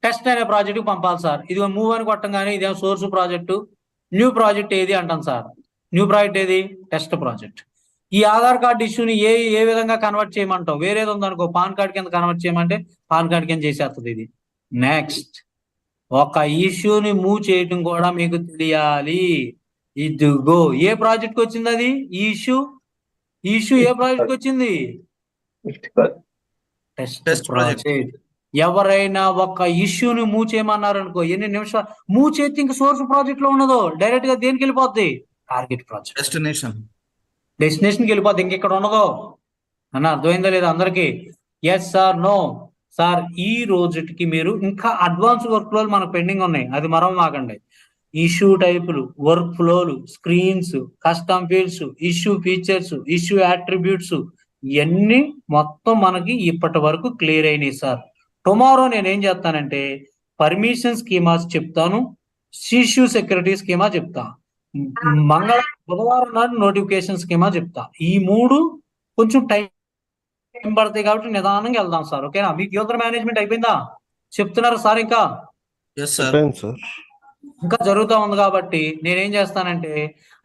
టెస్ట్ అనే ప్రాజెక్ట్ పంపాలి సార్. ఇది మూవ్ అని కొట్టంగానే ఇదేమో సోర్స్ ప్రాజెక్టు. న్యూ ప్రాజెక్ట్ ఏది అంటాను సార్. న్యూ ప్రాజెక్ట్ ఏది? Test project. ఈ ఆధార్ కార్డు ఇష్యూని ఏ విధంగా కన్వర్ట్ చేయమంటావు? వేరేది ఉందనుకో పాన్ కార్డ్ కింద కన్వర్ట్ చేయమంటే పాన్ కార్డ్ కింద చేసేస్తుంది ఇది. నెక్స్ట్ ఒక ఇష్యూని మూవ్ చేయటం కూడా మీకు తెలియాలి. ఇదిగో ఏ ప్రాజెక్ట్ వచ్చింది అది? ఈ ఇష్యూ ఏ ప్రాజెక్ట్ వచ్చింది? Test project. ఎవరైనా ఒక ఇష్యూని మూవ్ చేయమన్నారు అనుకో, ఎన్ని నిమిషాలు మూవ్ చేస్తే ఇంకా సోర్స్ ప్రాజెక్ట్ లో ఉన్నదో డైరెక్ట్ గా దేనికి వెళ్ళిపోద్ది? టార్గెట్ ప్రాజెక్ట్ డెస్టినేషన్ కి వెళ్ళిపోద్ది, ఇంకెక్కడ ఉన్నదో అన్న. అర్థమైందా లేదా అందరికి? Yes sir no? సార్ ఈ రోజుకి మీరు ఇంకా అడ్వాన్స్ వర్క్ ఫ్లోలు మనకు పెండింగ్ ఉన్నాయి, అది మరవ మాకండి. ఇష్యూ టైపులు, వర్క్ ఫ్లోలు, screens, custom fields, issue features, issue attributes ఇవన్నీ మొత్తం మనకి ఇప్పటి వరకు క్లియర్ అయినాయి సార్. టుమారో నేనేం చేస్తానంటే పర్మిషన్ స్కీమాస్ చెప్తాను, ఇష్యూ సెక్యూరిటీ స్కీమా చెప్తా, బుధవారం నాడు నోటిఫికేషన్ స్కీమా చెప్తా. ఈ మూడు కొంచెం టైం పడతాయి కాబట్టి నిదానంగా వెళ్దాం సార్. ఓకేనా? మీకు యూజర్ మేనేజ్మెంట్ అయిపోయిందా? చెప్తున్నారు సార్ ఇంకా? ఇంకా జరుగుతూ ఉంది కాబట్టి నేనేం చేస్తానంటే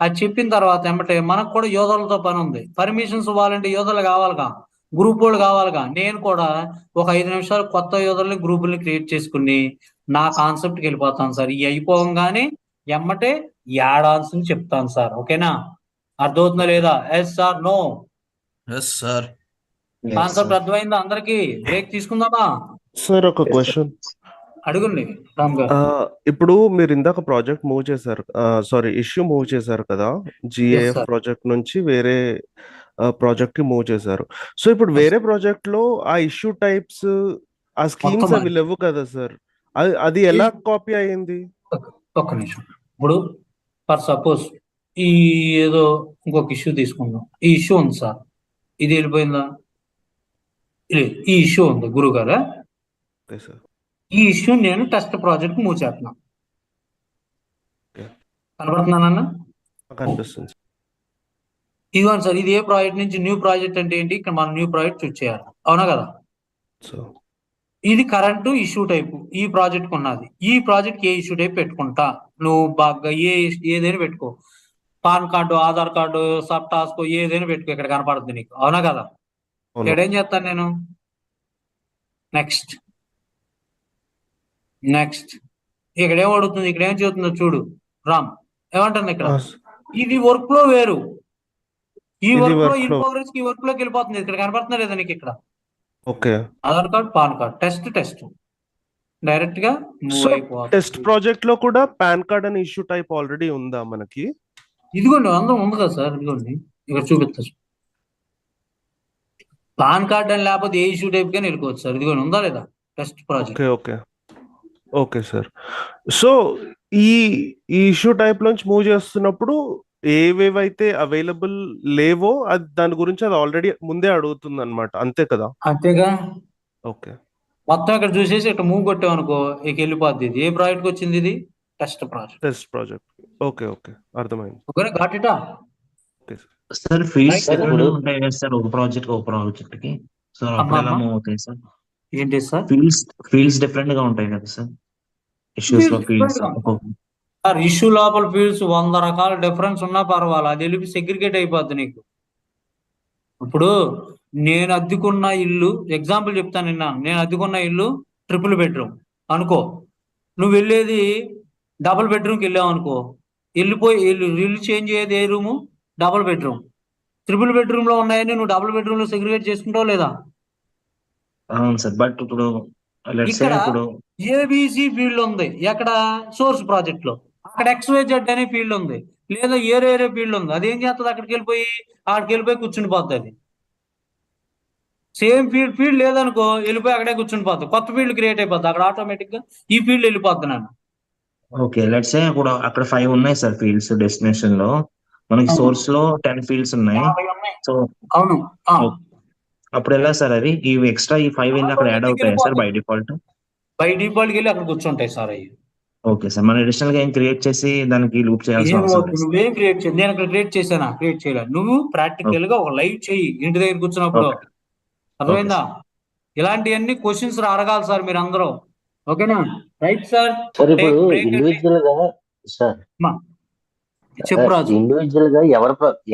అది చెప్పిన తర్వాత ఏమంటే మనకు కూడా యూజర్లతో పని ఉంది. పర్మిషన్స్ ఇవ్వాలంటే యూజర్లు కావాలిగా, గ్రూప్ వాళ్ళు కావాలిగా. నేను కూడా ఒక 5 నిమిషాలు కొత్త యూజర్ని గ్రూపుల్ని క్రియేట్ చేసుకుని నా కాన్సెప్ట్కి వెళ్ళిపోతాను సార్. ఇవి అయిపోగానే ఎమ్మటే యాడాన్స్ ని చెప్తాను సార్. ఓకేనా? అర్థమవుతుందా లేదా? Yes sir no? Yes sir. Concept అర్థమైందా అందరికి? బ్రేక్ తీసుకుందామా సార్? ఒక క్వశ్చన్ అడుగుండి రామ్ గారు. ఇప్పుడు మీరు ఇందాక ప్రాజెక్ట్ మూవ్ చేశారు, సారీ ఇష్యూ మూవ్ చేశారు కదా, జిఏఎఫ్ ప్రాజెక్ట్ నుంచి వేరే ప్రాజెక్ట్ కి మూవ్ చేశారు. సో ఇప్పుడు వేరే ప్రాజెక్ట్ లో ఆ ఇష్యూ టైప్స్, ఆ స్కీమ్స్ అవి లేవు కదా సార్, అది ఎలా కాపీ అయ్యింది? ఒక్క నిమిషం. ఇప్పుడు ఫర్ సపోజ్ ఈ ఏదో ఇంకొక ఇష్యూ తీసుకుందాం. ఈ ఇష్యూ ఉంది సార్, ఇది వెళ్ళిపోయిందా? ఈ ఇష్యూ ఉంది గురుగారా. ఈ ఇష్యూ నేను టెస్ట్ ప్రాజెక్ట్ మూవ్ చేస్తున్నా. కనబడుతున్నానన్నా? కనిపిస్తుంది. ఇదిగోండి సార్, ఇది ఏ ప్రాజెక్ట్ నుంచి న్యూ ప్రాజెక్ట్ అంటే ఏంటి? ఇక్కడ మనం న్యూ ప్రాజెక్ట్ చూస్ చేయాలి, అవునా కదా? ఇది కరెంట్ ఇష్యూ టైప్ ఈ ప్రాజెక్ట్ ఉన్నది. ఈ ప్రాజెక్ట్ ఏ ఇష్యూ టైప్ పెట్టుకుంటా నువ్వు బాగా ఏదైనా పెట్టుకో. Pan card, Aadhaar card, sub task ఏదైనా పెట్టుకో, ఇక్కడ కనపడుతుంది నీకు, అవునా కదా? ఇక్కడ ఏం చేస్తాను నేను? నెక్స్ట్ ఇక్కడ ఏం అడుగుతుంది? ఇక్కడ ఏం చెబుతుందో చూడు రామ్. ఏమంటుంది ఇక్కడ? ఇది వర్క్ ఫ్లో వేరు, ఈ వర్క్ ఫ్లో ఇన్ ప్రోగ్రెస్ కి వర్క్ ఫ్లోకి వెళ్ళిపోతుంది. ఇక్కడ కనపడుతుందా లేదా నీకు? ఇక్కడ okay, Aadhaar card, PAN card, test direct గా మూవ్ అయిపోతుంది. టెస్ట్ ప్రాజెక్ట్ లో కూడా పాన్ కార్డ్ అనే ఇష్యూ టైప్ ఆల్రెడీ ఉందా మనకి? ఇదిగోండి అందరం ఉంది కదా సార్, ఇదిగోండి ఇక్కడ చూపిస్తా. పాన్ కార్డ్ అని లేకపోతే ఏ ఇష్యూ టైప్ కానీ వెళ్ళిపోవచ్చు సార్. ఇదిగోండి ఉందా లేదా test project? Okay sir. So ఈ ఇష్యూ టైప్ నుంచి మూవ్ చేస్తున్నప్పుడు ఏవేవైతే అవైలబుల్ లేవో అది దాని గురించి అది ఆల్రెడీ ముందే అడుగుతుంది అనమాట, అంతే కదా? అంతేగా. ఓకే, మొత్తం ఇక్కడ చూసేసి ఇక్కడ మూవ్ కొట్టాం అనుకో, ఇక వెళ్ళిపోద్ది. ఇది ఏ ప్రాజెక్ట్ వచ్చింది? ఇది టెస్ట్ ప్రాజెక్ట్. ఓకే, అర్థమైంది. ఘాటిటా సార్ ఫీల్డ్స్ ఉంటాయి కదా సార్, ఒక ప్రాజెక్ట్ కి సార్ అప్పుడు ఎలా మూవ్ అవుతాయి సార్? ఏంటి సార్? ఫీల్డ్స్ డిఫరెంట్ గా ఉంటాయి కదా సార్ ఇష్యూస్ లో? ఫీల్డ్స్ సార్ ఇష్యూ లోపల ఫీల్డ్స్ 100 రకాల డిఫరెన్స్ ఉన్నా పర్వాలేదు, అది వెళ్ళి సెగ్రిగేట్ అయిపోద్ది నీకు. ఇప్పుడు నేను అద్దెకున్న ఇల్లు ఎగ్జాంపుల్ చెప్తాను. నేను అద్దెకున్న ఇల్లు 3 బెడ్రూమ్ అనుకో. నువ్వు వెళ్ళేది డబుల్ బెడ్రూమ్కి వెళ్ళావు అనుకో, వెళ్ళిపోయి ఇల్లు చేంజ్ అయ్యేది ఏ రూము? Double bedroom. 3 బెడ్రూమ్ లో ఉన్నాయని నువ్వు డబుల్ బెడ్రూమ్ లో సెగ్రిగేట్ చేసుకుంటావు లేదా? అవును సార్. బట్ ఇప్పుడు ఇక్కడ ఏబిసి ఫీల్డ్ ఉంది, ఎక్కడ? సోర్స్ ప్రాజెక్ట్ లో. అక్కడ XYZ అనే ఫీల్డ్ ఉంది, లేదా ఏరే ఫీల్డ్ ఉంది. అదేం చేస్తుంది? అక్కడికి వెళ్ళిపోయి కూర్చుని పోద్ది. అది సేమ్ ఫీల్డ్ లేదనుకో, వెళ్ళిపోయి అక్కడే కూర్చుని పోతుంది. కొత్త ఫీల్డ్ క్రియేట్ అయిపోతుంది, అక్కడ ఆటోమేటిక్ గా ఈ ఫీల్డ్ వెళ్ళిపోద్ది. ఓకే, లెట్స్ సే అక్కడ 5 ఉన్నాయి సార్ ఫీల్డ్స్ డెస్టినేషన్ లో. మనకి అవును సోర్స్ లో 10 ఫీల్డ్స్ ఉన్నాయి. 50 ఉన్నాయి. సో అవును అప్పుడు ఎలా సార్ అది ఈ ఎక్స్ట్రా ఈ 5 వెళ్ళి అక్కడ యాడ్ ఆటోమేటిక్ అవుతాయా సార్ బై వెళ్ళిపోతాయి. డిఫాల్ట్? బై డిఫాల్ట్ వెళ్ళి అక్కడ కూర్చుంటాయి సార్ అవి. Okay sir. మనం అడిషనల్ గా ఏం క్రియేట్ చేసి దానికి లూప్ చేయాల్సిన ఏం అవసరం వద్దు, లేదు సార్. నువ్వేం క్రియేట్ చేయాలి. నేను అక్కడ క్రియేట్ చేశానా? క్రియేట్ చేయలేదు. నువ్వు ప్రాక్టికల్ గా ఒక లైవ్ చెయ్యి ఇంటి దగ్గర కూర్చున్నప్పుడు. ఓకే ఓకే అర్థమైందా? సార్. ఇలాంటివన్నీ క్వశ్చన్స్ అడగాలి సార్ మీరు అందరూ. ఓకేనా? Right sir. సార్ ఇప్పుడు టేక్ బ్రేక్ అండి. ఇండివిజువల్ గా సార్ అమ్మా, చెప్పు రాజు. ఇండివిజువల్ గా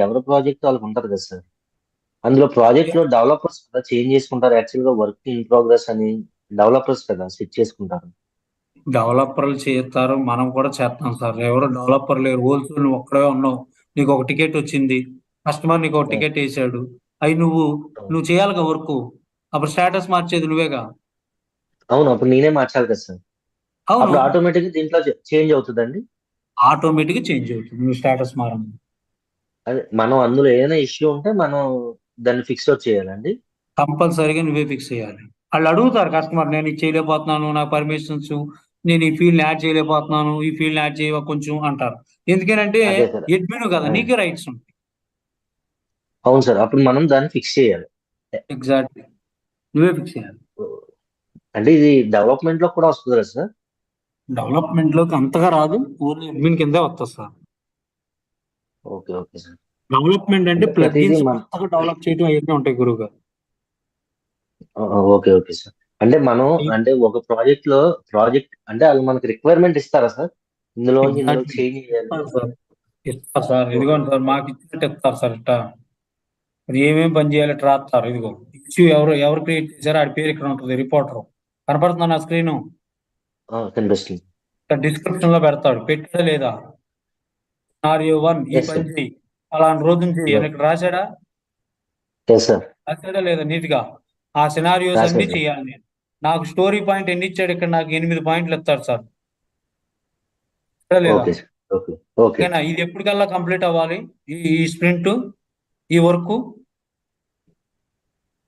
ఎవరి ప్రాజెక్ట్ వాళ్ళకి ఉంటది కదా సార్. అందులో ప్రాజెక్ట్ లో డెవలపర్స్ కదా చేంజ్ చేసుకుంటారు. యాక్చువల్ గా వర్క్ ఇన్ ప్రోగ్రెస్ అని డెవలపర్స్ కదా సెట్ చేసుకుంటారు. డెవలపర్లు చేస్తారు, మనం కూడా చేస్తాం సార్. ఎవరు డెవలపర్ లేరు. హోల్స్ నువ్వు ఒక్కడే ఉన్నావు. నీకు ఒక టికెట్ వచ్చింది, కస్టమర్ నీకు ఒక టికెట్ వేసాడు, అవి నువ్వు చేయాలిగా వర్క్. అప్పుడు స్టేటస్ మార్చేది నువ్వేగా. అవును, అప్పుడు నేనే మార్చాలి కదా సార్. అవును, అప్పుడు ఆటోమేటిక్ దీంట్లో చేంజ్ అవుతుందండి. ఆటోమేటిక్ చేంజ్ అవుతుంది నువ్వు స్టేటస్ మారని. అదే మనం అందులో ఏదైనా ఇష్యూ ఉంటే మనం దాన్ని ఫిక్స్ అవుట్ చేయాలండి. కంపల్సరీగా నువ్వే ఫిక్స్ చేయాలి. వాళ్ళు అడుగుతారు కస్టమర్, నేను ఇది చేయలేకపోతున్నాను, నాకు పర్మిషన్స్, నేను ఈ ఫీల్డ్ యాడ్ చేయలేకపోతున్నాను, ఈ ఫీల్డ్ యాడ్ చేయవా కొంచెం అంటారు. ఎందుకనంటే అదే సార్. అడ్మిన్ కదా, నీకే రైట్స్ ఉంటాయి. అవును సార్, అప్పుడు మనం దాన్ని ఫిక్స్ చేయాలి. ఎగ్జాక్ట్లీ, నువ్వే ఫిక్స్ చేయాలి. అంటే ఇది డెవలప్మెంట్ లో కూడా వస్తుంది కదా సార్. డెవలప్మెంట్ లోకి అంతగా రాదు, ఓన్లీ అడ్మిన్ కిందే వస్తుంది sir. Okay okay sir. Development అంటే అంటే ప్రతిదీ ప్లగ్ఇన్స్ కొత్తగా డెవలప్ చేయడం అవన్నీ ఉంటాయి గురువు గారు. Okay okay sir. అంటే మనం అంటే ఒక ప్రాజెక్ట్ అంటే వాళ్ళు మనకి రిక్వైర్మెంట్ ఇస్తారా సార్, ఇందులో ఎగ్జాక్ట్లీ చేంజ్ చేయాలి. ఇస్తారు సార్. ఇదిగోండి సార్, మాకు ఇచ్చినట్టు ఇస్తారు సార్. ఇట్టా అది ఏమేమి పని చేయాలి ఇట్లా రాస్తారు. ఇదిగో ఇష్యూ ఎవరు క్రియేట్ చేశారో ఆడి పేరు ఇక్కడ ఉంటుంది, రిపోర్టర్ కనపడుతుందా నా స్క్రీన్? కనిపిస్తుంది. డిస్క్రిప్షన్ లో పెడతాడు, పెట్టాడా లేదా? సినారియో 1 ఈ ఎస్ పని సార్. చేయి, అలాంటి రోజు చేయి అని ఇక్కడ రాశాడా? Yes sir. రాశాడా లేదా నీట్ గా? ఆ సినారియోస్ అన్ని రాశారు సార్. చేయాలి నేను. నాకు స్టోరీ పాయింట్ ఎన్ని ఇచ్చాడు ఇక్కడ? నాకు 8 పాయింట్లు ఇస్తాడు సార్. లేదా? Okay sir. Okay okay. ఓకేనా? ఇది ఎప్పటికల్లా కంప్లీట్ అవ్వాలి ఈ స్ప్రింట్, ఈ వర్క్?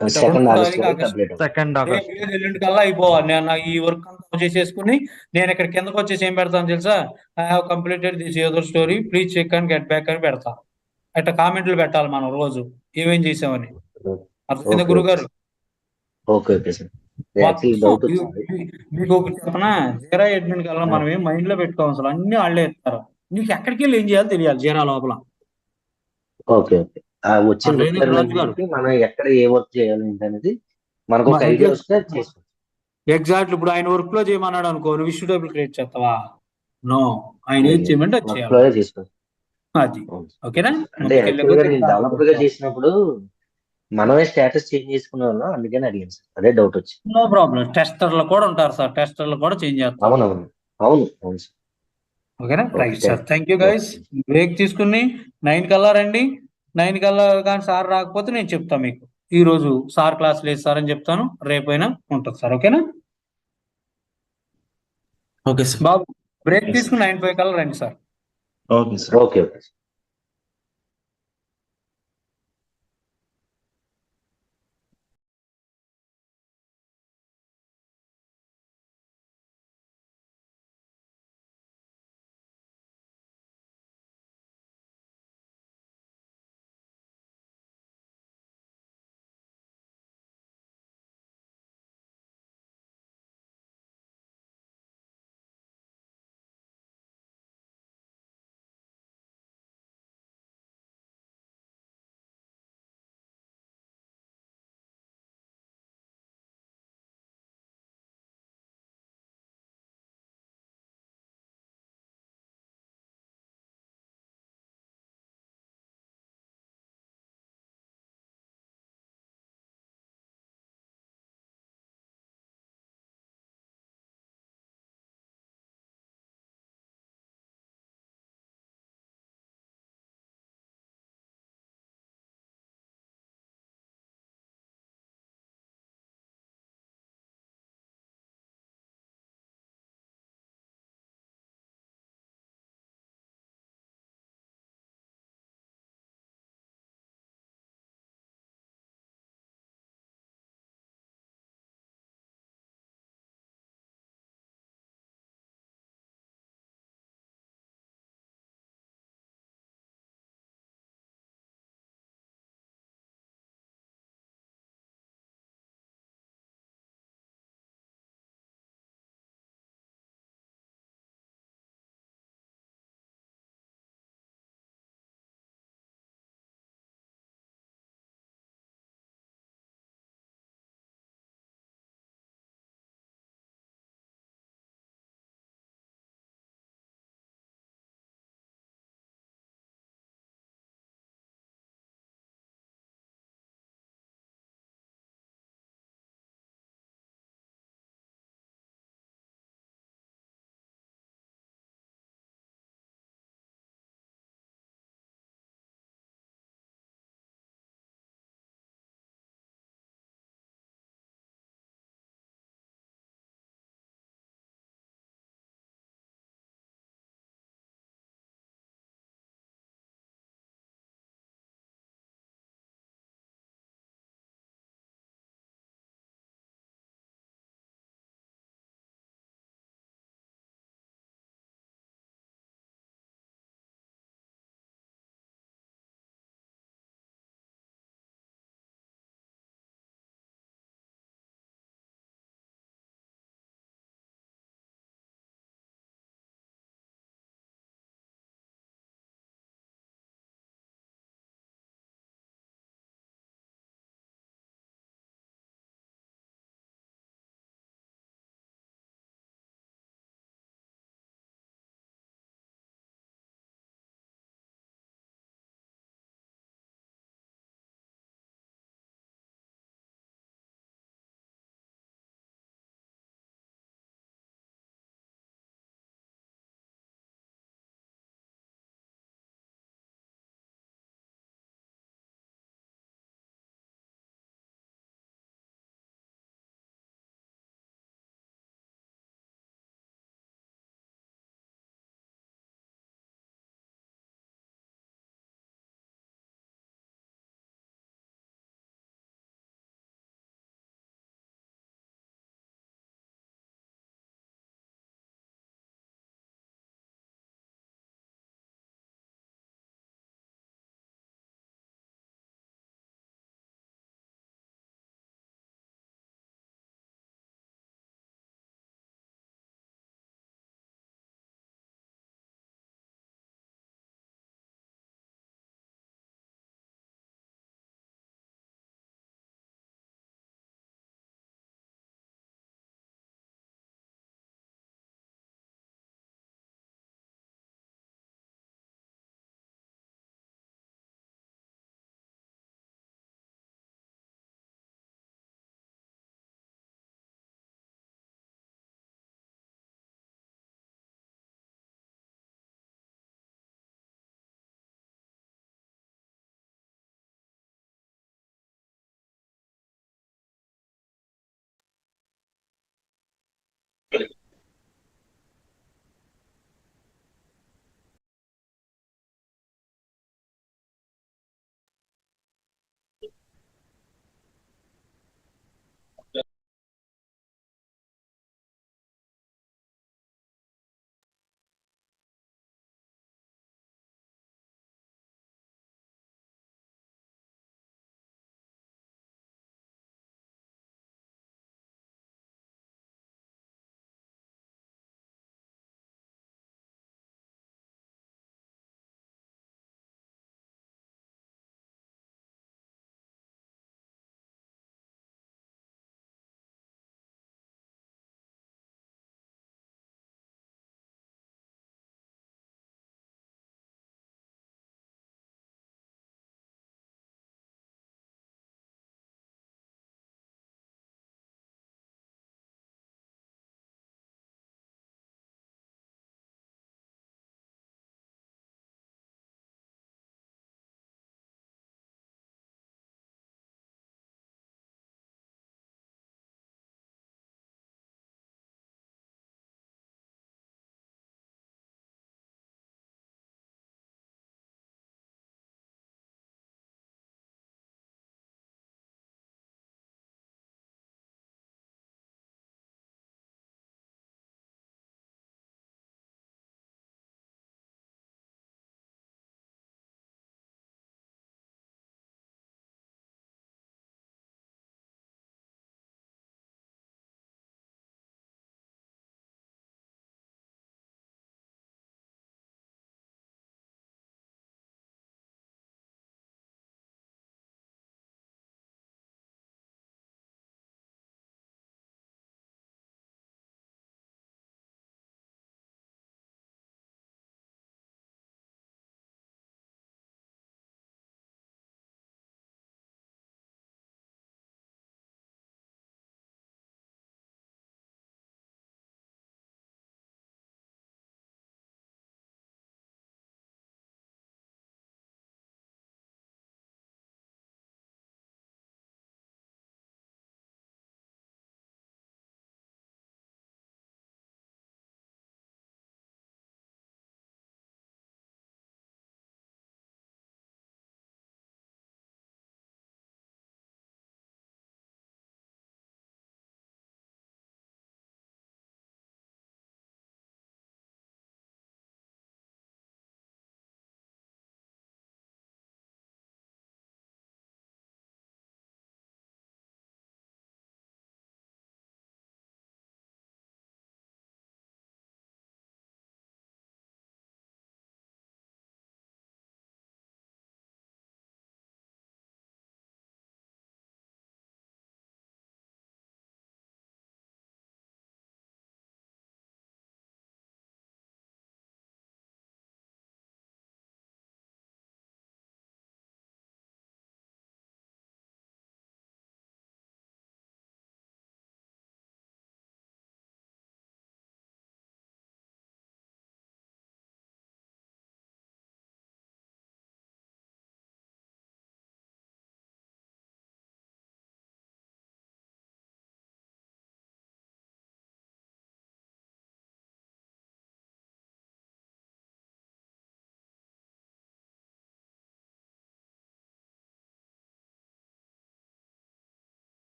సెకండ్ ఆగస్ట్ వరకు కంప్లీట్ అవుతుంది. Second August. ఎల్లుండి కల్లా అయిపోవాలి. నేను నా ఈ వర్క్ అంతా చేసేసుకుని నేను ఇక్కడ కిందకు వచ్చేసి ఏం పెడతాను తెలుసా? I have completed this user story, please check and get back అని పెడతా. అట్లా కామెంట్లు పెట్టాలి మనం రోజు ఏమేం చేసామని. అర్థమైందా ఓకే గురువు ఓకే గారు? Sir. Okay okay sir. Actually doubt వచ్చింది. మీకు ఒకటి చెప్పనా, జీరా అడ్మిన్ కల్లా మనం ఏం మైండ్ లో పెట్టుకోవాలి, అసలు అన్ని వాళ్ళే ఇస్తారు. నీకు ఎక్కడికి వెళ్ళి ఏం చేయాలో తెలియాలి జీరా లోపల. Okay okay. వచ్చిన అర్థమైందా రాజు గారు? రిక్వైర్మెంట్ మనం ఎక్కడ ఏ వర్క్ చేయాలి ఏంటి అనేది మనకు ఒక ఐడియా వస్తే చేసుకోవచ్చు. ఎగ్జాక్ట్లీ. ఇప్పుడు ఆయన వర్క్ లో చేయమన్నాడు అనుకో, నువ్వు ఇష్యూ టేబుల్ క్రియేట్ చేస్తావా? నో, ఆయన ఏది చేయమంటే అది వర్క్ చేయాలి. ఫ్లోనే చేసుకోవచ్చు. అది ఓకేనా? అంటే యాక్చువల్ గా నేను డెవలపర్ గా చేసినప్పుడు మనమే స్టేటస్ చేంజ్ చేసుకునే వాళ్ళం, అందుకని అడిగాను సార్. అదే డౌట్ వచ్చింది. No problem. టెస్టర్లు కూడా ఉంటారు సార్, టెస్టర్లు కూడా చేంజ్ చేస్తారు. అవునవును అవును అవును సార్. ఓకేనా? Right sir, thank you guys. Break తీసుకుని 9 కల్లా రండి. 9 కల్లా కానీ సార్ రాకపోతే నేను చెప్తాను మీకు. ఈ రోజు సార్ క్లాస్ లేదు సార్ అని చెప్తాను, రేపైనా ఉంటుంది సార్. ఓకేనా ఓకే సార్. బాబు? బ్రేక్ తీసుకుని 9:05 కల్లా రండి sir. Okay sir. Okay okay.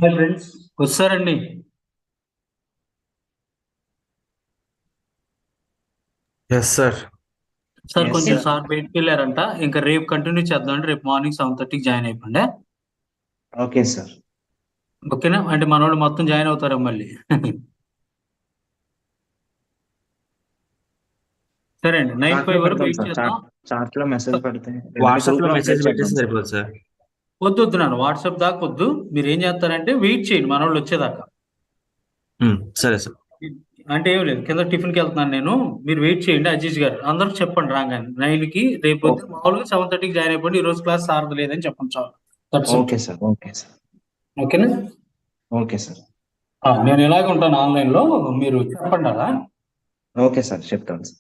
Hi friends, వచ్చారండి. Yes sir. సార్ Yes, కొంచెం sir. సార్ బయటికి వెళ్ళారంట. ఇంకా రేపు కంటిన్యూ చేద్దాం. రేపు మార్నింగ్ 7:30కి జాయిన్ అయిపోండి. Okay sir. ఓకేనా? అంటే మనోళ్ళు మొత్తం జాయిన్ అవుతారా మళ్ళీ? సరే అండి, 9:05 వరకు వెయిట్ చేద్దాం. చాట్ లో మెసేజ్ పెడితే వాట్సాప్ లో మెసేజ్ పెట్టేసి సరిపోతుంది సార్. వద్దు నాన్న, వాట్సాప్ దాకా వద్దు. మీరు ఏం చేస్తారంటే వెయిట్ చేయండి మనోళ్ళు వచ్చేదాకా. సరే సార్. అంటే ఏం లేదు, కింద టిఫిన్కి వెళ్తున్నాను నేను, మీరు వెయిట్ చేయండి. అజీజ్ గారు అందరికి చెప్పండి రాగానే 9కి. రేపు పొద్దున్న మామూలుగా 7:30కి జాయిన్ అయిపోండి. ఈ రోజు క్లాస్ సారది లేదని చెప్పండి చాలు. Okay sir. Okay sir. ఓకేనా? Okay sir. నేను ఇలాగే ఉంటాను ఆన్లైన్ లో, మీరు చెప్పండి అలా. ఓకే సార్, చెప్తాను sir.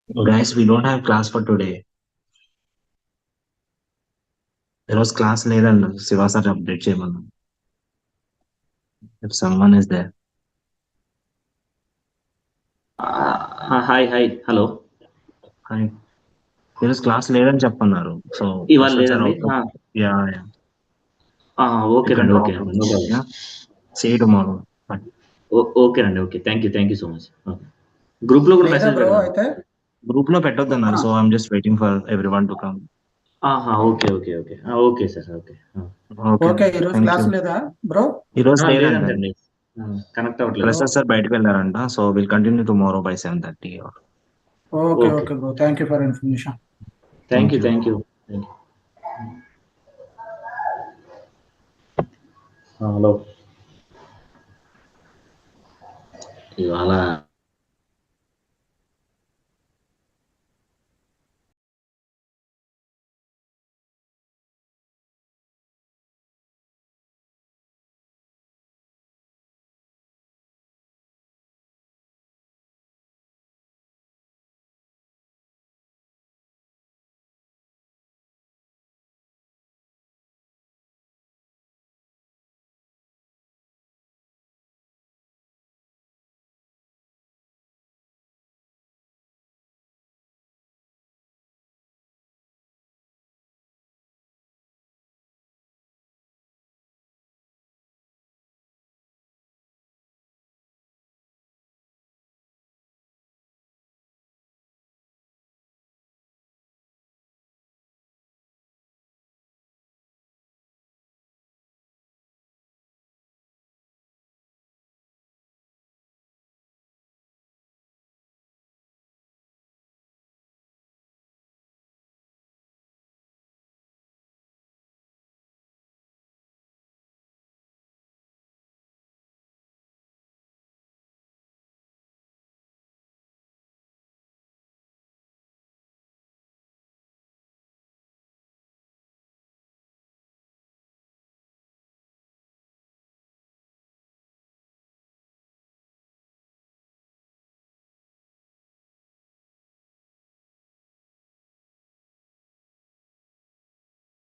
Guys, we don't have class for today. There was class లేదండి శివ సార్ అప్డేట్ చేయమన్నా. If someone is there. Hi hello Hi. There is class లేదని చెప్పన్నారు. సో ఇవాళ లేదండి. యా ఓకే అండి, ఓకే సే టుమారో. ఓకే అండి, okay, thank you so much. Group లో కూడా మెసేజ్ అయితే గ్రూప్ లో పెట్టొద్దన్నారు. So I'm just waiting for everyone to come. Okay sir, okay ఈ రోజు క్లాస్ లేదా బ్రో? ఈ రోజు లేదండి, కనెక్ట్ అవ్వట్లేదు. ప్రసాద్ సార్ బయటకు వెళ్ళారంట. So will continue tomorrow by 7:30. Okay bro, thank you for information. Thank you. Hello, ఇవాళ